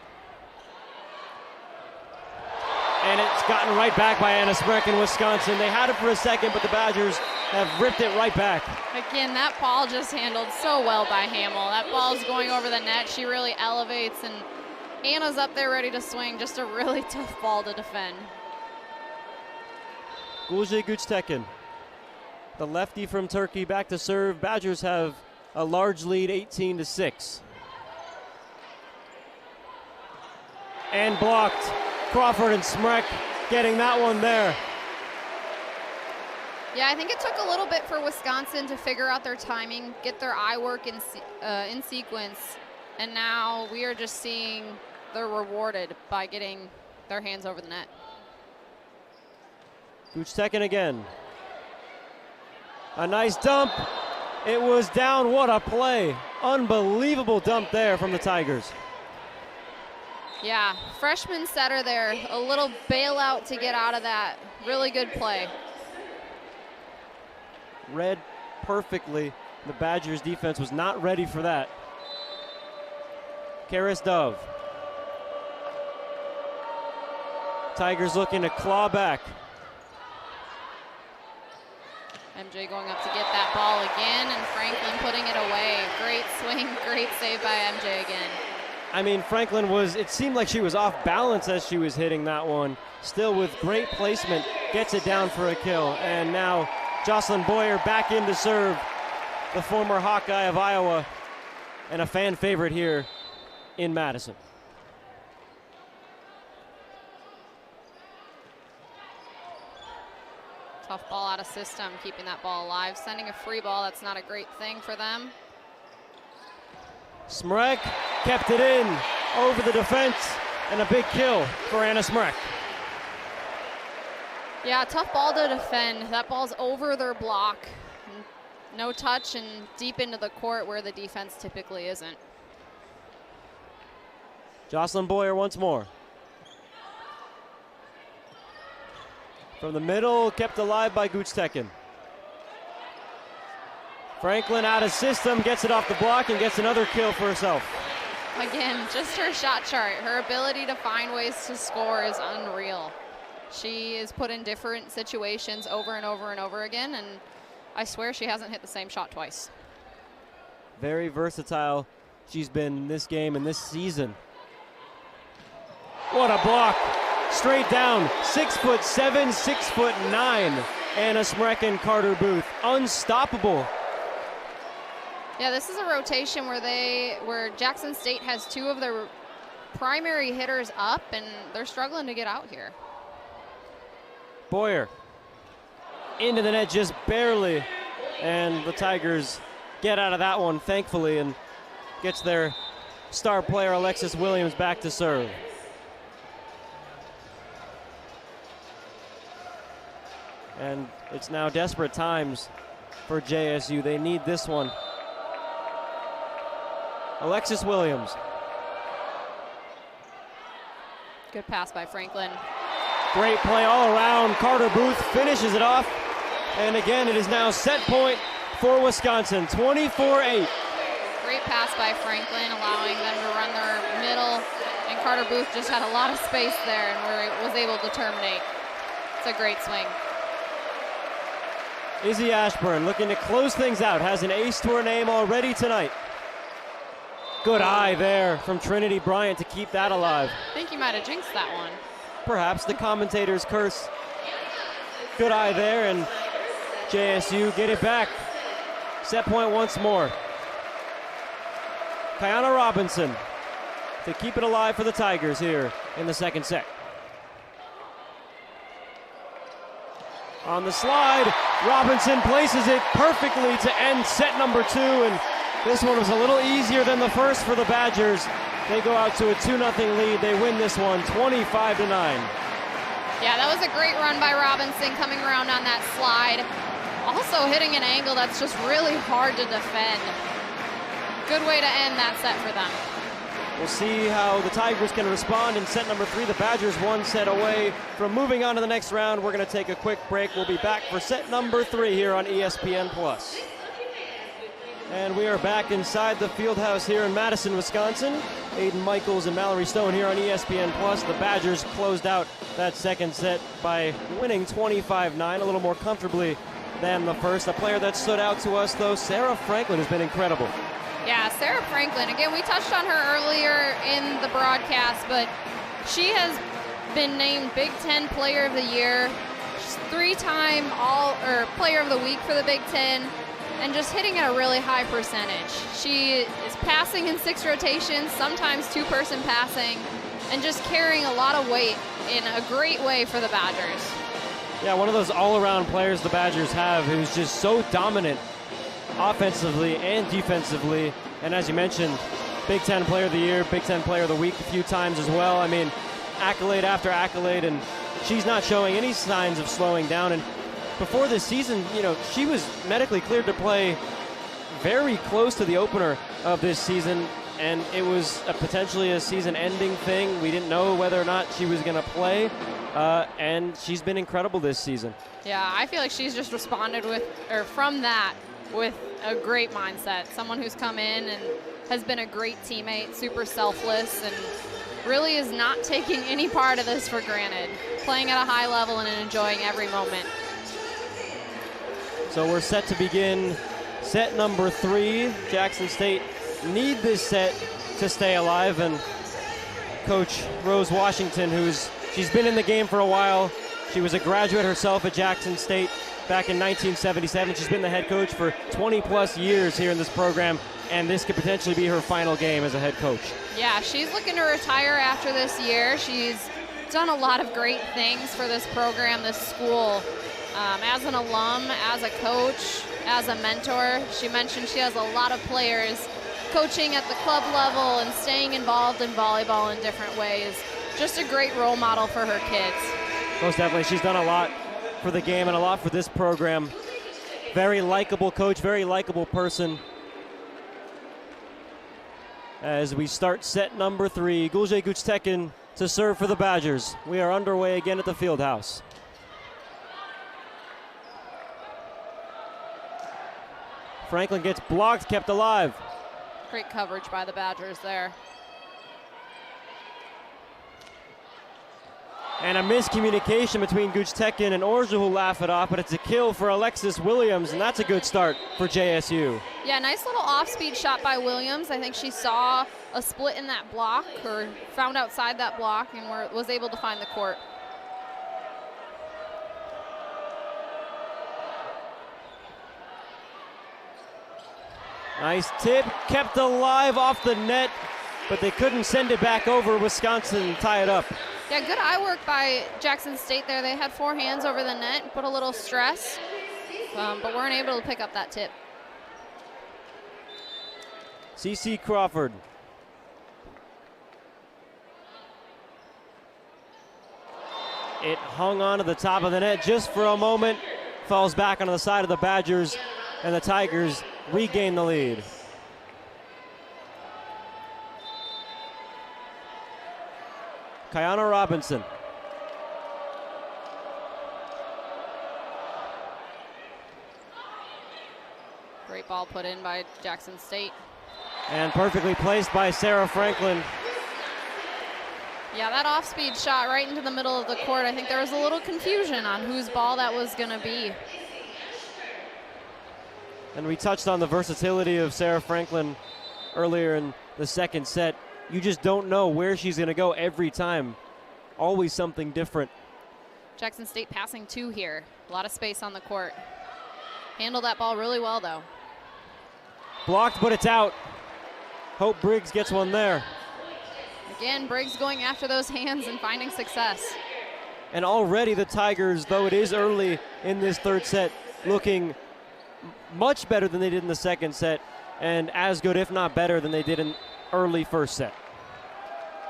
Speaker 1: And it's gotten right back by Anna Smrek in Wisconsin. They had it for a second, but the Badgers have ripped it right back.
Speaker 2: Again, that ball just handled so well by Hamill. That ball's going over the net. She really elevates, and Anna's up there ready to swing. Just a really tough ball to defend.
Speaker 1: Gulce Güçtekin, the lefty from Turkey, back to serve. Badgers have a large lead, 18-6. And blocked. Crawford and Smrek getting that one there.
Speaker 2: Yeah, I think it took a little bit for Wisconsin to figure out their timing, get their eye work in sequence, and now we are just seeing they're rewarded by getting their hands over the net.
Speaker 1: Güçtekin again. A nice dump. It was down. What a play. Unbelievable dump there from the Tigers.
Speaker 2: Yeah, freshman setter there. A little bailout to get out of that. Really good play.
Speaker 1: Read perfectly. The Badgers defense was not ready for that. Karis Dove. Tigers looking to claw back.
Speaker 2: MJ going up to get that ball again, and Franklin putting it away. Great swing, great save by MJ again.
Speaker 1: I mean, Franklin it seemed like she was off balance as she was hitting that one. Still with great placement, gets it down for a kill. And now Jocelyn Boyer back in to serve, the former Hawkeye of Iowa, and a fan favorite here in Madison.
Speaker 2: Tough ball out of system, keeping that ball alive. Sending a free ball, that's not a great thing for them.
Speaker 1: Smrek kept it in over the defense, and a big kill for Anna Smrek.
Speaker 2: Yeah, tough ball to defend. That ball's over their block. No touch and deep into the court where the defense typically isn't.
Speaker 1: Jocelyn Boyer once more. From the middle, kept alive by Güçtekin. Franklin out of system, gets it off the block and gets another kill for herself.
Speaker 2: Again, just her shot chart. Her ability to find ways to score is unreal. She is put in different situations over and over and over again, and I swear she hasn't hit the same shot twice.
Speaker 1: Very versatile she's been in this game and this season. What a block. Straight down, 6'7", 6'9", Anna Smrek and Carter Booth. Unstoppable.
Speaker 2: Yeah, this is a rotation where Jackson State has two of their primary hitters up, and they're struggling to get out here.
Speaker 1: Boyer into the net just barely, and the Tigers get out of that one, thankfully, and gets their star player Alexis Williams back to serve. And it's now desperate times for JSU. They need this one. Alexis Williams.
Speaker 2: Good pass by Franklin.
Speaker 1: Great play all around. Carter Booth finishes it off. And again, it is now set point for Wisconsin, 24-8.
Speaker 2: Great pass by Franklin, allowing them to run their middle. And Carter Booth just had a lot of space there and was able to terminate. It's a great swing.
Speaker 1: Izzy Ashburn looking to close things out. Has an ace to her name already tonight. Good eye there from Trinity Bryant to keep that alive.
Speaker 2: I think you might have jinxed that one.
Speaker 1: Perhaps the commentator's curse. Good eye there, and JSU get it back. Set point once more. Kiana Robinson to keep it alive for the Tigers here in the second set. On the slide, Robinson places it perfectly to end set number 2, and this one was a little easier than the first for the Badgers. They go out to a 2-0 lead. They win this one 25-9.
Speaker 2: Yeah, that was a great run by Robinson coming around on that slide. Also hitting an angle that's just really hard to defend. Good way to end that set for them.
Speaker 1: We'll see how the Tigers can respond in set number 3. The Badgers one set away from moving on to the next round. We're going to take a quick break. We'll be back for set number 3 here on ESPN+. And we are back inside the field house here in Madison, Wisconsin. Aiden Michaels and Mallory Stone here on ESPN+. The Badgers closed out that second set by winning 25-9, a little more comfortably than the first. A player that stood out to us, though, Sarah Franklin, has been incredible.
Speaker 2: Yeah, Sarah Franklin. Again, we touched on her earlier in the broadcast, but she has been named Big Ten Player of the Year. She's 3-time Player of the Week for the Big Ten, and just hitting at a really high percentage. She is passing in 6 rotations, sometimes 2-person passing, and just carrying a lot of weight in a great way for the Badgers.
Speaker 1: Yeah, one of those all-around players the Badgers have who's just so dominant offensively and defensively. And as you mentioned, Big Ten Player of the Year, Big Ten Player of the Week a few times as well. I mean, accolade after accolade, and she's not showing any signs of slowing down. And before this season, she was medically cleared to play very close to the opener of this season, and it was potentially a season-ending thing. We didn't know whether or not she was going to play, and she's been incredible this season.
Speaker 2: Yeah, I feel like she's just responded from that with a great mindset. Someone who's come in and has been a great teammate, super selfless, and really is not taking any part of this for granted. Playing at a high level and enjoying every moment.
Speaker 1: So we're set to begin set number 3. Jackson State need this set to stay alive, and Coach Rose Washington, she's been in the game for a while. She was a graduate herself at Jackson State back in 1977. She's been the head coach for 20-plus years here in this program, and this could potentially be her final game as a head coach. Yeah,
Speaker 2: she's looking to retire after this year. She's done a lot of great things for this program, this school. As an alum, as a coach, as a mentor. She mentioned she has a lot of players coaching at the club level and staying involved in volleyball in different ways. Just a great role model for her kids.
Speaker 1: Most definitely. She's done a lot for the game and a lot for this program. Very likable coach, very likable person. As we start set number 3, Gulje Guchtekin to serve for the Badgers. We are underway again at the field house. Franklin gets blocked, kept alive.
Speaker 2: Great coverage by the Badgers there.
Speaker 1: And a miscommunication between Guchtekin and Orja, who laugh it off, but it's a kill for Alexis Williams, and that's a good start for JSU.
Speaker 2: Yeah, nice little off-speed shot by Williams. I think she saw a split in that block, or found outside that block, and was able to find the court.
Speaker 1: Nice tip, kept alive off the net, but they couldn't send it back over. Wisconsin tie it up.
Speaker 2: Yeah, good eye work by Jackson State there. They had 4 hands over the net, put a little stress, but weren't able to pick up that tip.
Speaker 1: CeCe Crawford. It hung on to the top of the net just for a moment, falls back onto the side of the Badgers, and the Tigers regain the lead. Kiana Robinson.
Speaker 2: Great ball put in by Jackson State.
Speaker 1: And perfectly placed by Sarah Franklin.
Speaker 2: Yeah, that off-speed shot right into the middle of the court. I think there was a little confusion on whose ball that was going to be.
Speaker 1: And we touched on the versatility of Sarah Franklin earlier in the second set. You just don't know where she's going to go every time. Always something different.
Speaker 2: Jackson State passing 2 here. A lot of space on the court. Handled that ball really well, though.
Speaker 1: Blocked, but it's out. Hope Briggs gets one there.
Speaker 2: Again, Briggs going after those hands and finding success.
Speaker 1: And already the Tigers, though it is early in this third set, looking much better than they did in the second set, and as good, if not better, than they did in early first set.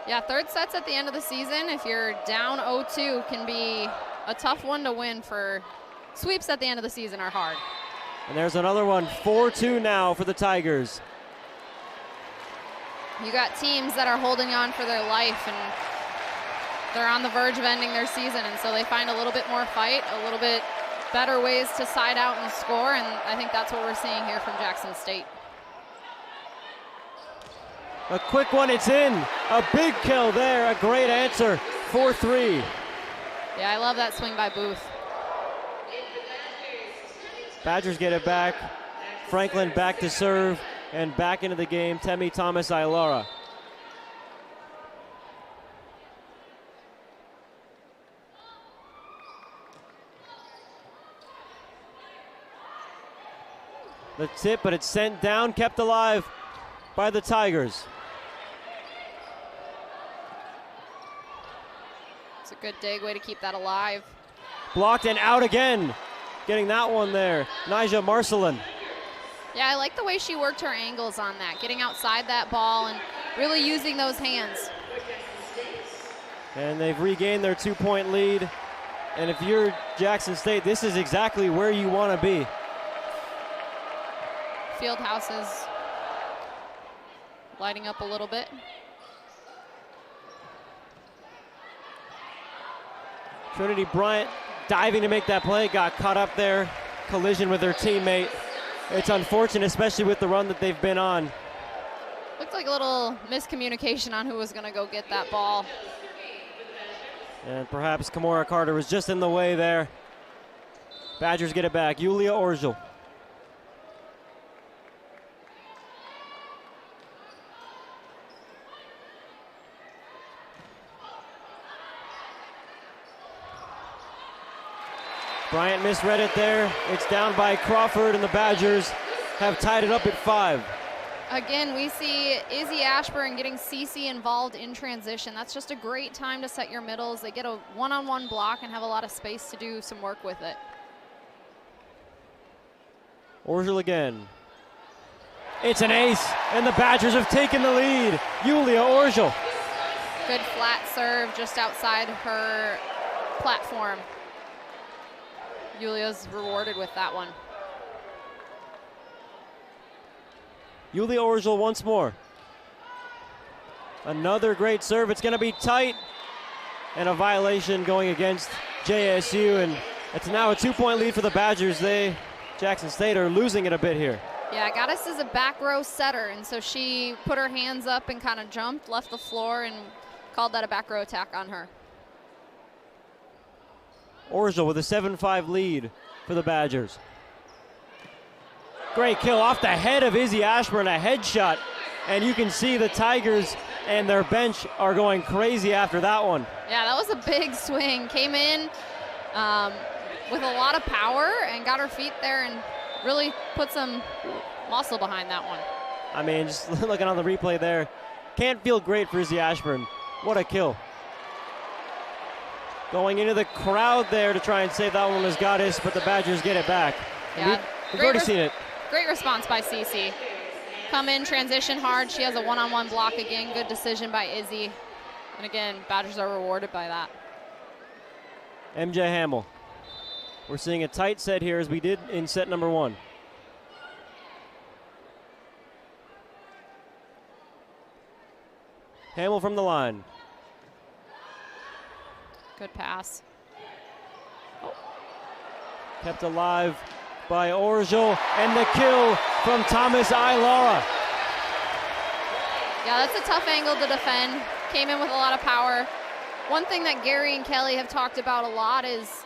Speaker 2: Yeah, third sets at the end of the season, if you're down 0-2, can be a tough one to win. For sweeps at the end of the season are hard.
Speaker 1: And there's another one, 4-2 now for the Tigers.
Speaker 2: You got teams that are holding on for their life, and they're on the verge of ending their season, and so they find a little bit more fight, a little bit better ways to side out and score, and I think that's what we're seeing here from Jackson State.
Speaker 1: A quick one, it's in. A big kill there, a great answer, 4-3.
Speaker 2: Yeah, I love that swing by Booth.
Speaker 1: Badgers get it back. Franklin back to serve and back into the game, Temi Thomas-Ailara. The tip, but it's sent down, kept alive by the Tigers.
Speaker 2: It's a good dig, way to keep that alive.
Speaker 1: Blocked and out again. Getting that one there, Nyjah Marcelin.
Speaker 2: Yeah, I like the way she worked her angles on that, getting outside that ball and really using those hands.
Speaker 1: And they've regained their 2-point lead. And if you're Jackson State, this is exactly where you want to be.
Speaker 2: Fieldhouse is lighting up a little bit.
Speaker 1: Trinity Bryant diving to make that play, got caught up there, collision with her teammate. It's unfortunate, especially with the run that they've been on.
Speaker 2: Looked like a little miscommunication on who was going to go get that ball.
Speaker 1: And perhaps Kamora Carter was just in the way there. Badgers get it back. Yulia Orgel. Bryant misread it there. It's down by Crawford, and the Badgers have tied it up at 5.
Speaker 2: Again, we see Izzy Ashburn getting Cece involved in transition. That's just a great time to set your middles. They get a one-on-one block and have a lot of space to do some work with it.
Speaker 1: Orgel again. It's an ace, and the Badgers have taken the lead. Yulia Orgel.
Speaker 2: Good flat serve just outside her platform. Yulia's rewarded with that one.
Speaker 1: Yulia Orgel once more. Another great serve. It's going to be tight. And a violation going against JSU. And it's now a 2-point lead for the Badgers. Jackson State, are losing it a bit here.
Speaker 2: Yeah, Gaddis is a back row setter, and so she put her hands up and kind of jumped, left the floor, and called that a back row attack on her.
Speaker 1: Orgel with a 7-5 lead for the Badgers. Great kill off the head of Izzy Ashburn, a headshot. And you can see the Tigers and their bench are going crazy after that one.
Speaker 2: Yeah, that was a big swing. Came in with a lot of power and got her feet there and really put some muscle behind that one.
Speaker 1: I mean, just looking on the replay there, can't feel great for Izzy Ashburn. What a kill. Going into the crowd there to try and save that one was Gaddis, but the Badgers get it back.
Speaker 2: Yeah,
Speaker 1: we've already seen it.
Speaker 2: Great response by Cece. Come in, transition hard. She has a one-on-one block again. Good decision by Izzy. And again, Badgers are rewarded by that.
Speaker 1: MJ Hamill. We're seeing a tight set here as we did in set number 1. Hamill from the line.
Speaker 2: Good pass.
Speaker 1: Kept alive by Orgel, and the kill from Thomas-Ailara.
Speaker 2: Yeah, that's a tough angle to defend. Came in with a lot of power. One thing that Gary and Kelly have talked about a lot is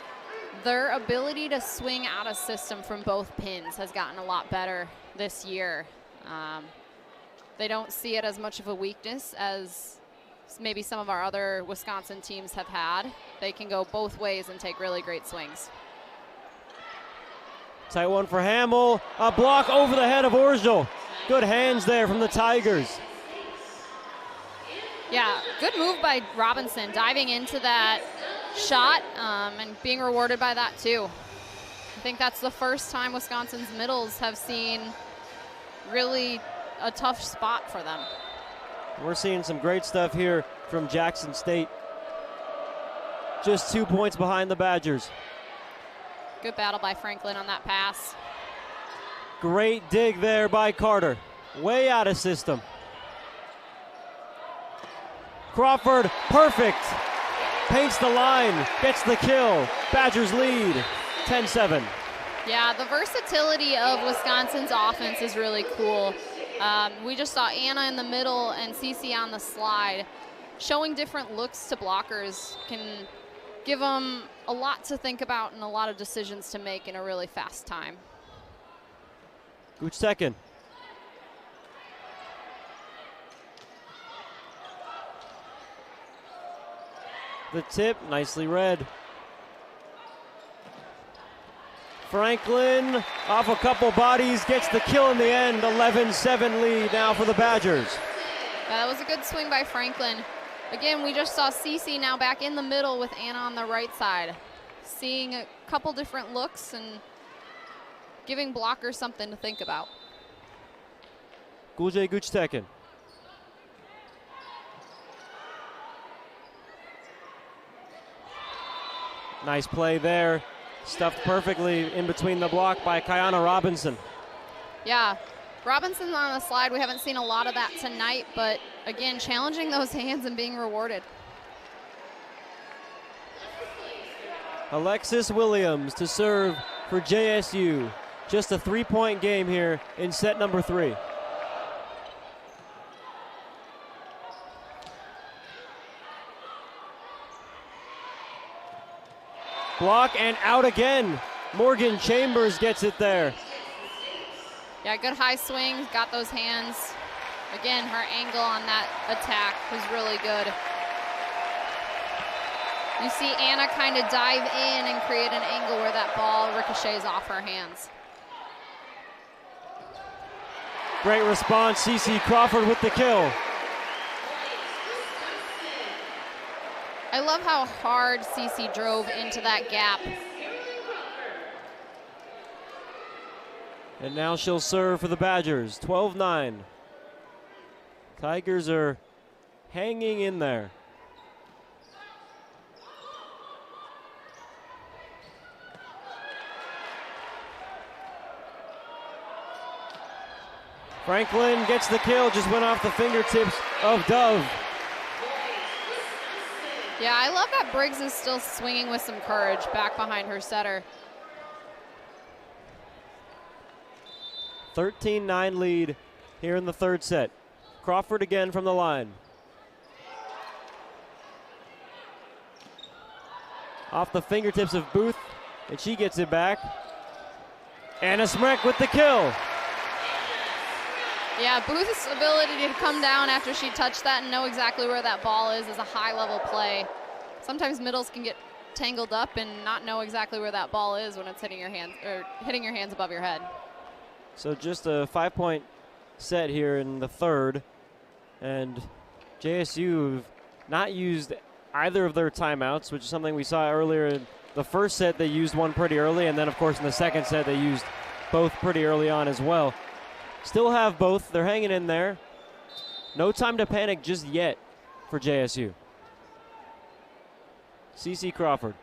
Speaker 2: their ability to swing out of system from both pins has gotten a lot better this year. They don't see it as much of a weakness as maybe some of our other Wisconsin teams have had. They can go both ways and take really great swings.
Speaker 1: Tight one for Hamill. A block over the head of Orgel. Good hands there from the Tigers.
Speaker 2: Yeah, good move by Robinson, diving into that shot and being rewarded by that too. I think that's the first time Wisconsin's middles have seen really a tough spot for them.
Speaker 1: We're seeing some great stuff here from Jackson State. Just 2 points behind the Badgers.
Speaker 2: Good battle by Franklin on that pass.
Speaker 1: Great dig there by Carter. Way out of system. Crawford, perfect. Paints the line, gets the kill. Badgers lead, 10-7.
Speaker 2: Yeah, the versatility of Wisconsin's offense is really cool. We just saw Anna in the middle and Cece on the slide. Showing different looks to blockers can give them a lot to think about and a lot of decisions to make in a really fast time.
Speaker 1: Gooch second. The tip, nicely read. Franklin off a couple bodies, gets the kill in the end. 11-7 lead now for the Badgers.
Speaker 2: That was a good swing by Franklin. Again, we just saw Cece now back in the middle with Anna on the right side. Seeing a couple different looks and giving blockers something to think about.
Speaker 1: Gulje Guchtekin. Nice play there. Stuffed perfectly in between the block by Kiana Robinson.
Speaker 2: Yeah, Robinson's on the slide. We haven't seen a lot of that tonight, but again, challenging those hands and being rewarded.
Speaker 1: Alexis Williams to serve for JSU. Just a 3-point game here in set number 3. Block and out again. Morgan Chambers gets it there.
Speaker 2: Yeah, good high swing, got those hands. Again, her angle on that attack was really good. You see Anna kind of dive in and create an angle where that ball ricochets off her hands.
Speaker 1: Great response, Cece Crawford with the kill.
Speaker 2: I love how hard Cece drove into that gap.
Speaker 1: And now she'll serve for the Badgers, 12-9. Tigers are hanging in there. Franklin gets the kill, just went off the fingertips of Dove.
Speaker 2: Yeah, I love that Briggs is still swinging with some courage back behind her setter.
Speaker 1: 13-9 lead here in the third set. Crawford again from the line. Off the fingertips of Booth, and she gets it back. Anna Smrek with the kill.
Speaker 2: Yeah, Booth's ability to come down after she touched that and know exactly where that ball is a high-level play. Sometimes middles can get tangled up and not know exactly where that ball is when it's hitting your hands or hitting your hands above your head.
Speaker 1: So just a 5-point set here in the third, and JSU have not used either of their timeouts, which is something we saw earlier in the first set. They used one pretty early, and then of course in the second set they used both pretty early on as well. Still have both. They're hanging in there. No time to panic just yet for JSU. Cece Crawford.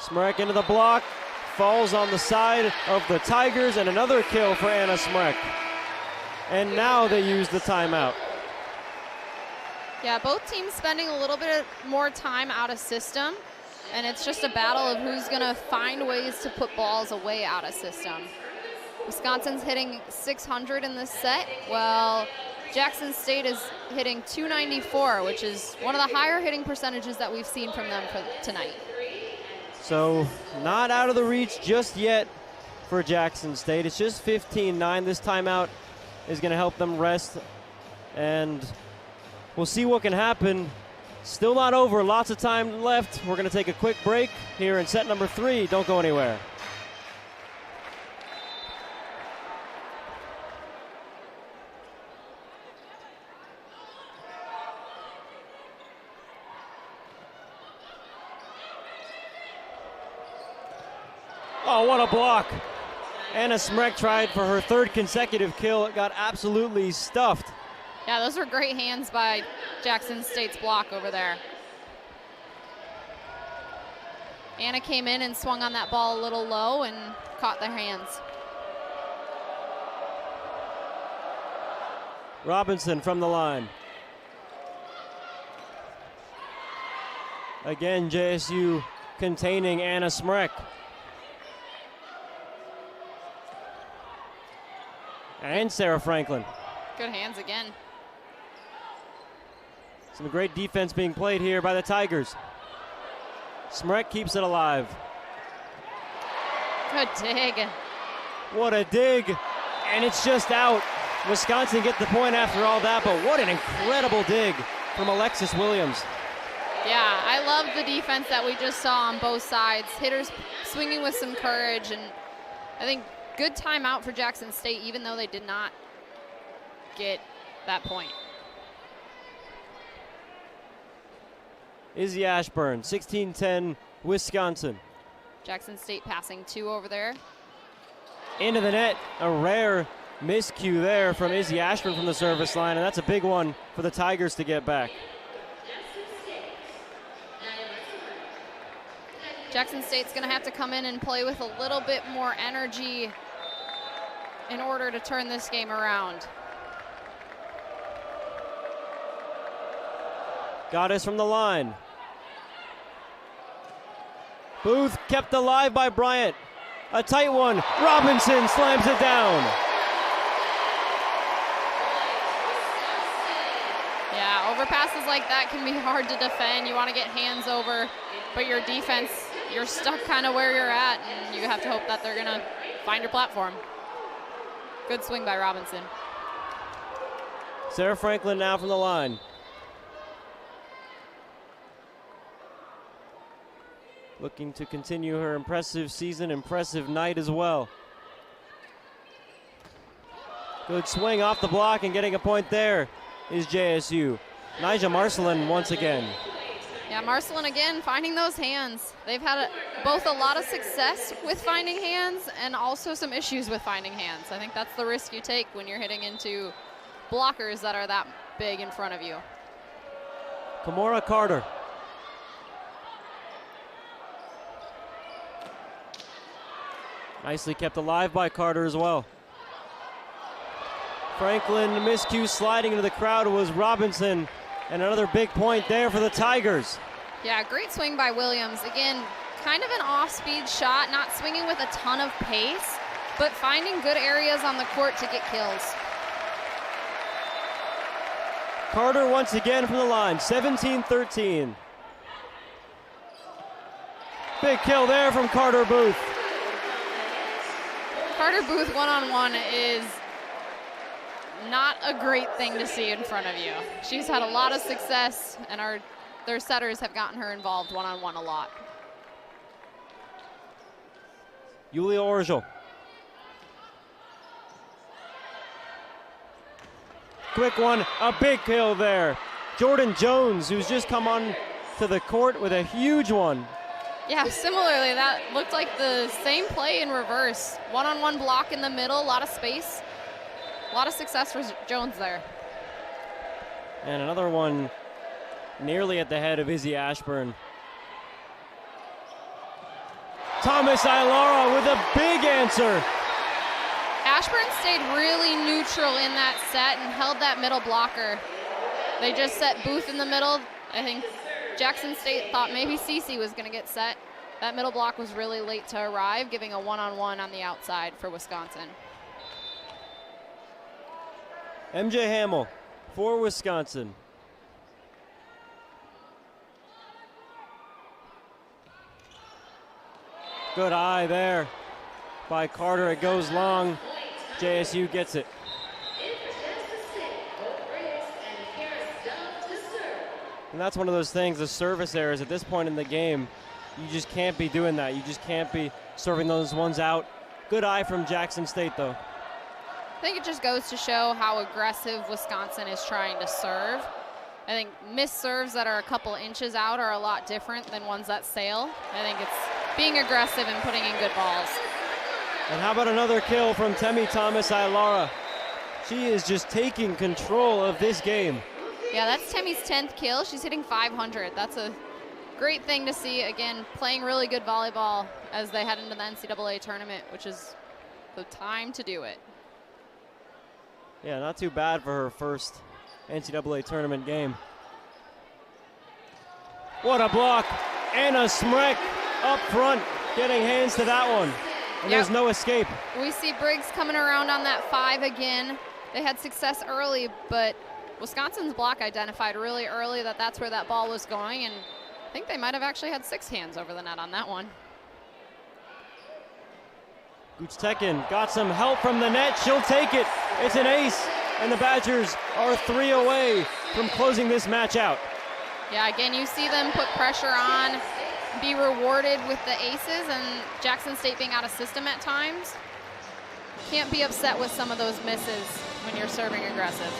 Speaker 1: Smrek into the block. Falls on the side of the Tigers, and another kill for Anna Smrek. And now they use the timeout.
Speaker 2: Yeah, both teams spending a little bit more time out of system, and it's just a battle of who's going to find ways to put balls away out of system. Wisconsin's hitting 600 in this set, while Jackson State is hitting 294, which is one of the higher hitting percentages that we've seen from them for tonight.
Speaker 1: So not out of the reach just yet for Jackson State. It's just 15-9. This timeout is going to help them rest, and we'll see what can happen. Still not over. Lots of time left. We're going to take a quick break here in set number 3. Don't go anywhere. Oh, what a block. Anna Smrek tried for her 3rd consecutive kill. It got absolutely stuffed.
Speaker 2: Yeah, those were great hands by Jackson State's block over there. Anna came in and swung on that ball a little low and caught their hands.
Speaker 1: Robinson from the line. Again, JSU containing Anna Smrek. And Sarah Franklin.
Speaker 2: Good hands again.
Speaker 1: Some great defense being played here by the Tigers. Smrek keeps it alive.
Speaker 2: Good dig.
Speaker 1: What a dig. And it's just out. Wisconsin get the point after all that, but what an incredible dig from Alexis Williams.
Speaker 2: Yeah, I love the defense that we just saw on both sides. Hitters swinging with some courage, and I think good timeout for Jackson State, even though they did not get that point.
Speaker 1: Izzy Ashburn, 16-10, Wisconsin.
Speaker 2: Jackson State passing 2 over there.
Speaker 1: Into the net, a rare miscue there from Izzy Ashburn from the service line, and that's a big one for the Tigers to get back.
Speaker 2: Jackson State's going to have to come in and play with a little bit more energy in order to turn this game around.
Speaker 1: Goddess from the line. Booth kept alive by Bryant. A tight one. Robinson slams it down.
Speaker 2: Yeah, overpasses like that can be hard to defend. You want to get hands over, but your defense, you're stuck kind of where you're at, and you have to hope that they're going to find your platform. Good swing by Robinson.
Speaker 1: Sarah Franklin now from the line. Looking to continue her impressive season, impressive night as well. Good swing off the block, and getting a point there is JSU. Nyjah Marcelin once again.
Speaker 2: Yeah, Marcelin again finding those hands. They've had both a lot of success with finding hands and also some issues with finding hands. I think that's the risk you take when you're hitting into blockers that are that big in front of you.
Speaker 1: Kimora Carter. Nicely kept alive by Carter as well. Franklin miscue sliding into the crowd was Robinson, and another big point there for the Tigers.
Speaker 2: Yeah, great swing by Williams. Again, kind of an off-speed shot, not swinging with a ton of pace, but finding good areas on the court to get kills.
Speaker 1: Carter once again from the line, 17-13. Big kill there from Carter Booth.
Speaker 2: Carter Booth one-on-one is not a great thing to see in front of you. She's had a lot of success, and their setters have gotten her involved one-on-one a lot.
Speaker 1: Yulia Orgel. Quick one, a big kill there. Jordan Jones, who's just come on to the court with a huge one.
Speaker 2: Yeah, similarly, that looked like the same play in reverse. One-on-one block in the middle, a lot of space. A lot of success for Jones there.
Speaker 1: And another one nearly at the head of Izzy Ashburn. Thomas Ilara with a big answer.
Speaker 2: Ashburn stayed really neutral in that set and held that middle blocker. They just set Booth in the middle. I think Jackson State thought maybe Cece was going to get set. That middle block was really late to arrive, giving a one-on-one on the outside for Wisconsin.
Speaker 1: MJ Hamill for Wisconsin. Good eye there by Carter. It goes long. JSU gets it. And that's one of those things, the service errors at this point in the game. You just can't be doing that. You just can't be serving those ones out. Good eye from Jackson State, though.
Speaker 2: I think it just goes to show how aggressive Wisconsin is trying to serve. I think missed serves that are a couple inches out are a lot different than ones that sail. I think it's being aggressive and putting in good balls.
Speaker 1: And how about another kill from Temi Thomas-Ailara? She is just taking control of this game.
Speaker 2: Yeah, that's Temi's 10th kill. She's hitting 500. That's a great thing to see. Again, playing really good volleyball as they head into the NCAA tournament, which is the time to do it.
Speaker 1: Yeah, not too bad for her first NCAA tournament game. What a block. Anna Smrek up front, getting hands to that one. And there's no escape.
Speaker 2: We see Briggs coming around on that 5 again. They had success early, but Wisconsin's block identified really early that that's where that ball was going, and I think they might have actually had 6 hands over the net on that one.
Speaker 1: Gutstekin got some help from the net. She'll take it. It's an ace, and the Badgers are 3 away from closing this match out.
Speaker 2: Yeah, again, you see them put pressure on, be rewarded with the aces, and Jackson State being out of system at times. Can't be upset with some of those misses when you're serving aggressive.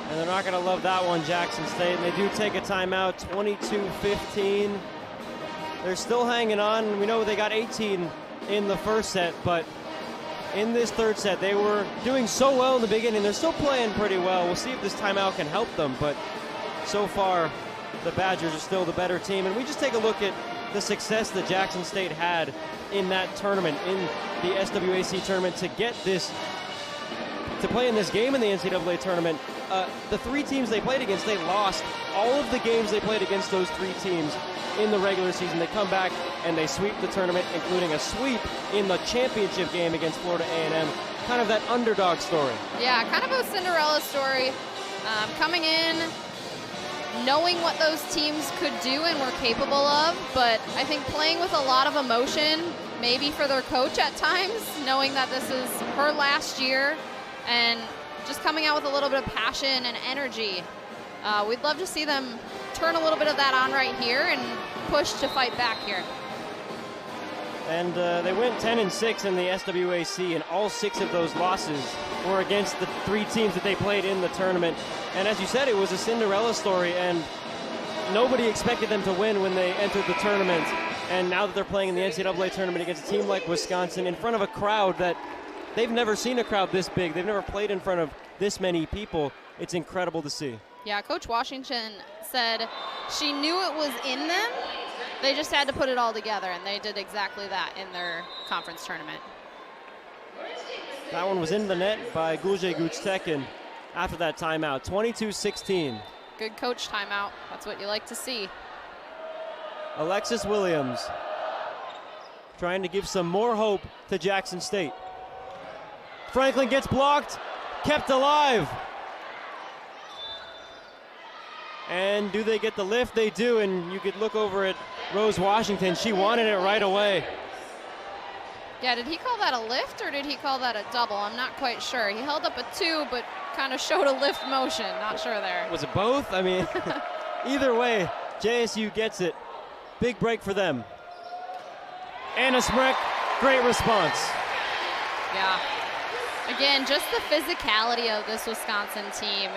Speaker 1: And they're not going to love that one, Jackson State. And they do take a timeout, 22-15. They're still hanging on. We know they got 18 in the first set, but in this third set, they were doing so well in the beginning. They're still playing pretty well. We'll see if this timeout can help them, but so far, the Badgers are still the better team. And we just take a look at the success that Jackson State had in that tournament, in the SWAC tournament, to get this, to play in this game in the NCAA tournament. The 3 teams they played against, they lost all of the games they played against those 3 teams in the regular season. They come back and they sweep the tournament, including a sweep in the championship game against Florida A&M. Kind of that underdog story.
Speaker 2: Yeah, kind of a Cinderella story. Coming in, knowing what those teams could do and were capable of, but I think playing with a lot of emotion, maybe for their coach at times, knowing that this is her last year, and just coming out with a little bit of passion and energy. We'd love to see them turn a little bit of that on right here and push to fight back here.
Speaker 1: And they went 10-6 in the SWAC, and all 6 of those losses were against the 3 teams that they played in the tournament. And as you said, it was a Cinderella story, and nobody expected them to win when they entered the tournament. And now that they're playing in the NCAA tournament against a team like Wisconsin in front of a crowd that they've never seen a crowd this big. They've never played in front of this many people. It's incredible to see.
Speaker 2: Yeah, Coach Washington said she knew it was in them. They just had to put it all together, and they did exactly that in their conference tournament.
Speaker 1: That one was in the net by Gulje Gutstekin after that timeout, 22-16.
Speaker 2: Good coach timeout. That's what you like to see.
Speaker 1: Alexis Williams trying to give some more hope to Jackson State. Franklin gets blocked, kept alive. And do they get the lift? They do, and you could look over at Rose Washington. She wanted it right away.
Speaker 2: Yeah, did he call that a lift or did he call that a double? I'm not quite sure. He held up a 2, but kind of showed a lift motion. Not sure there.
Speaker 1: Was it both? I mean, either way, JSU gets it. Big break for them. Anna Smrek, great response.
Speaker 2: Yeah. Again, just the physicality of this Wisconsin team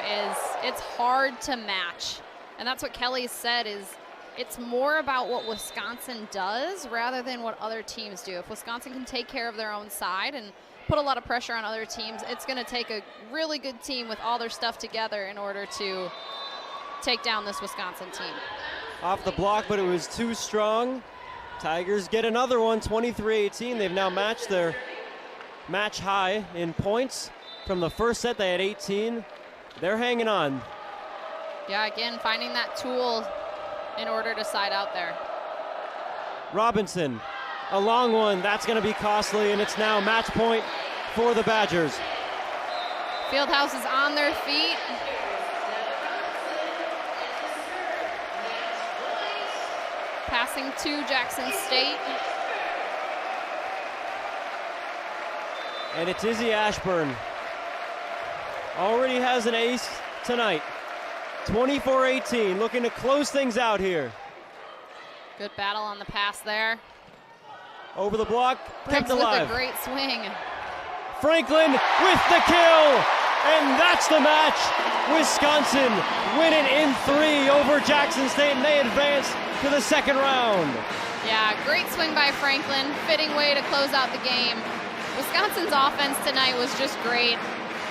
Speaker 2: it's hard to match. And that's what Kelly said, is it's more about what Wisconsin does rather than what other teams do. If Wisconsin can take care of their own side and put a lot of pressure on other teams, it's going to take a really good team with all their stuff together in order to take down this Wisconsin team.
Speaker 1: Off the block, but it was too strong. Tigers get another one, 23-18. They've now matched their match high in points. From the first set, they had 18. They're hanging on.
Speaker 2: Yeah, again, finding that tool in order to side out there.
Speaker 1: Robinson, a long one. That's going to be costly, and it's now match point for the Badgers.
Speaker 2: Fieldhouse is on their feet. Passing to Jackson State.
Speaker 1: And it's Izzy Ashburn. Already has an ace tonight. 24-18, looking to close things out here.
Speaker 2: Good battle on the pass there.
Speaker 1: Over the block, kept
Speaker 2: Briggs
Speaker 1: alive.
Speaker 2: with a great swing.
Speaker 1: Franklin with the kill, and that's the match. Wisconsin win it in 3 over Jackson State, and they advance to the second round.
Speaker 2: Yeah, great swing by Franklin, fitting way to close out the game. Wisconsin's offense tonight was just great.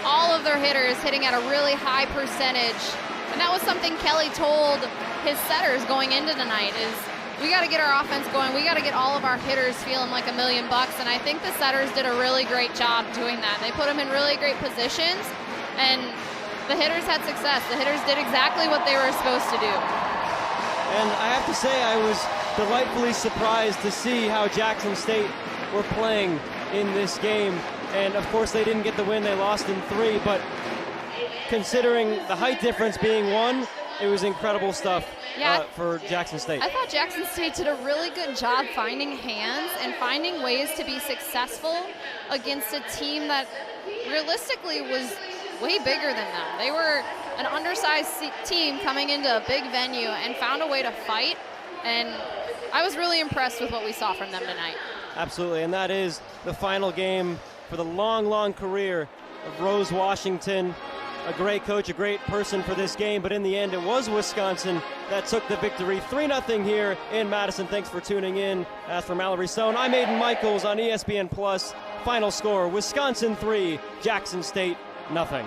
Speaker 2: All of their hitters hitting at a really high percentage, and that was something Kelly told his setters going into tonight is, we got to get our offense going. We got to get all of our hitters feeling like $1 million, and I think the setters did a really great job doing that. They put them in really great positions, and the hitters had success. The hitters did exactly what they were supposed to do.
Speaker 1: And I have to say, I was delightfully surprised to see how Jackson State were playing in this game. And of course, they didn't get the win. They lost in 3, but considering the height difference being 1, it was incredible stuff. For Jackson State.
Speaker 2: I thought Jackson State did a really good job finding hands and finding ways to be successful against a team that realistically was way bigger than them. They were an undersized team coming into a big venue and found a way to fight, and I was really impressed with what we saw from them tonight.
Speaker 1: Absolutely, and that is the final game for the long, long career of Rose Washington. A great coach, a great person for this game, but in the end it was Wisconsin that took the victory. 3-0 here in Madison. Thanks for tuning in. As for Mallory Stone, I'm Aiden Michaels on ESPN+. Final score, Wisconsin 3, Jackson State 0.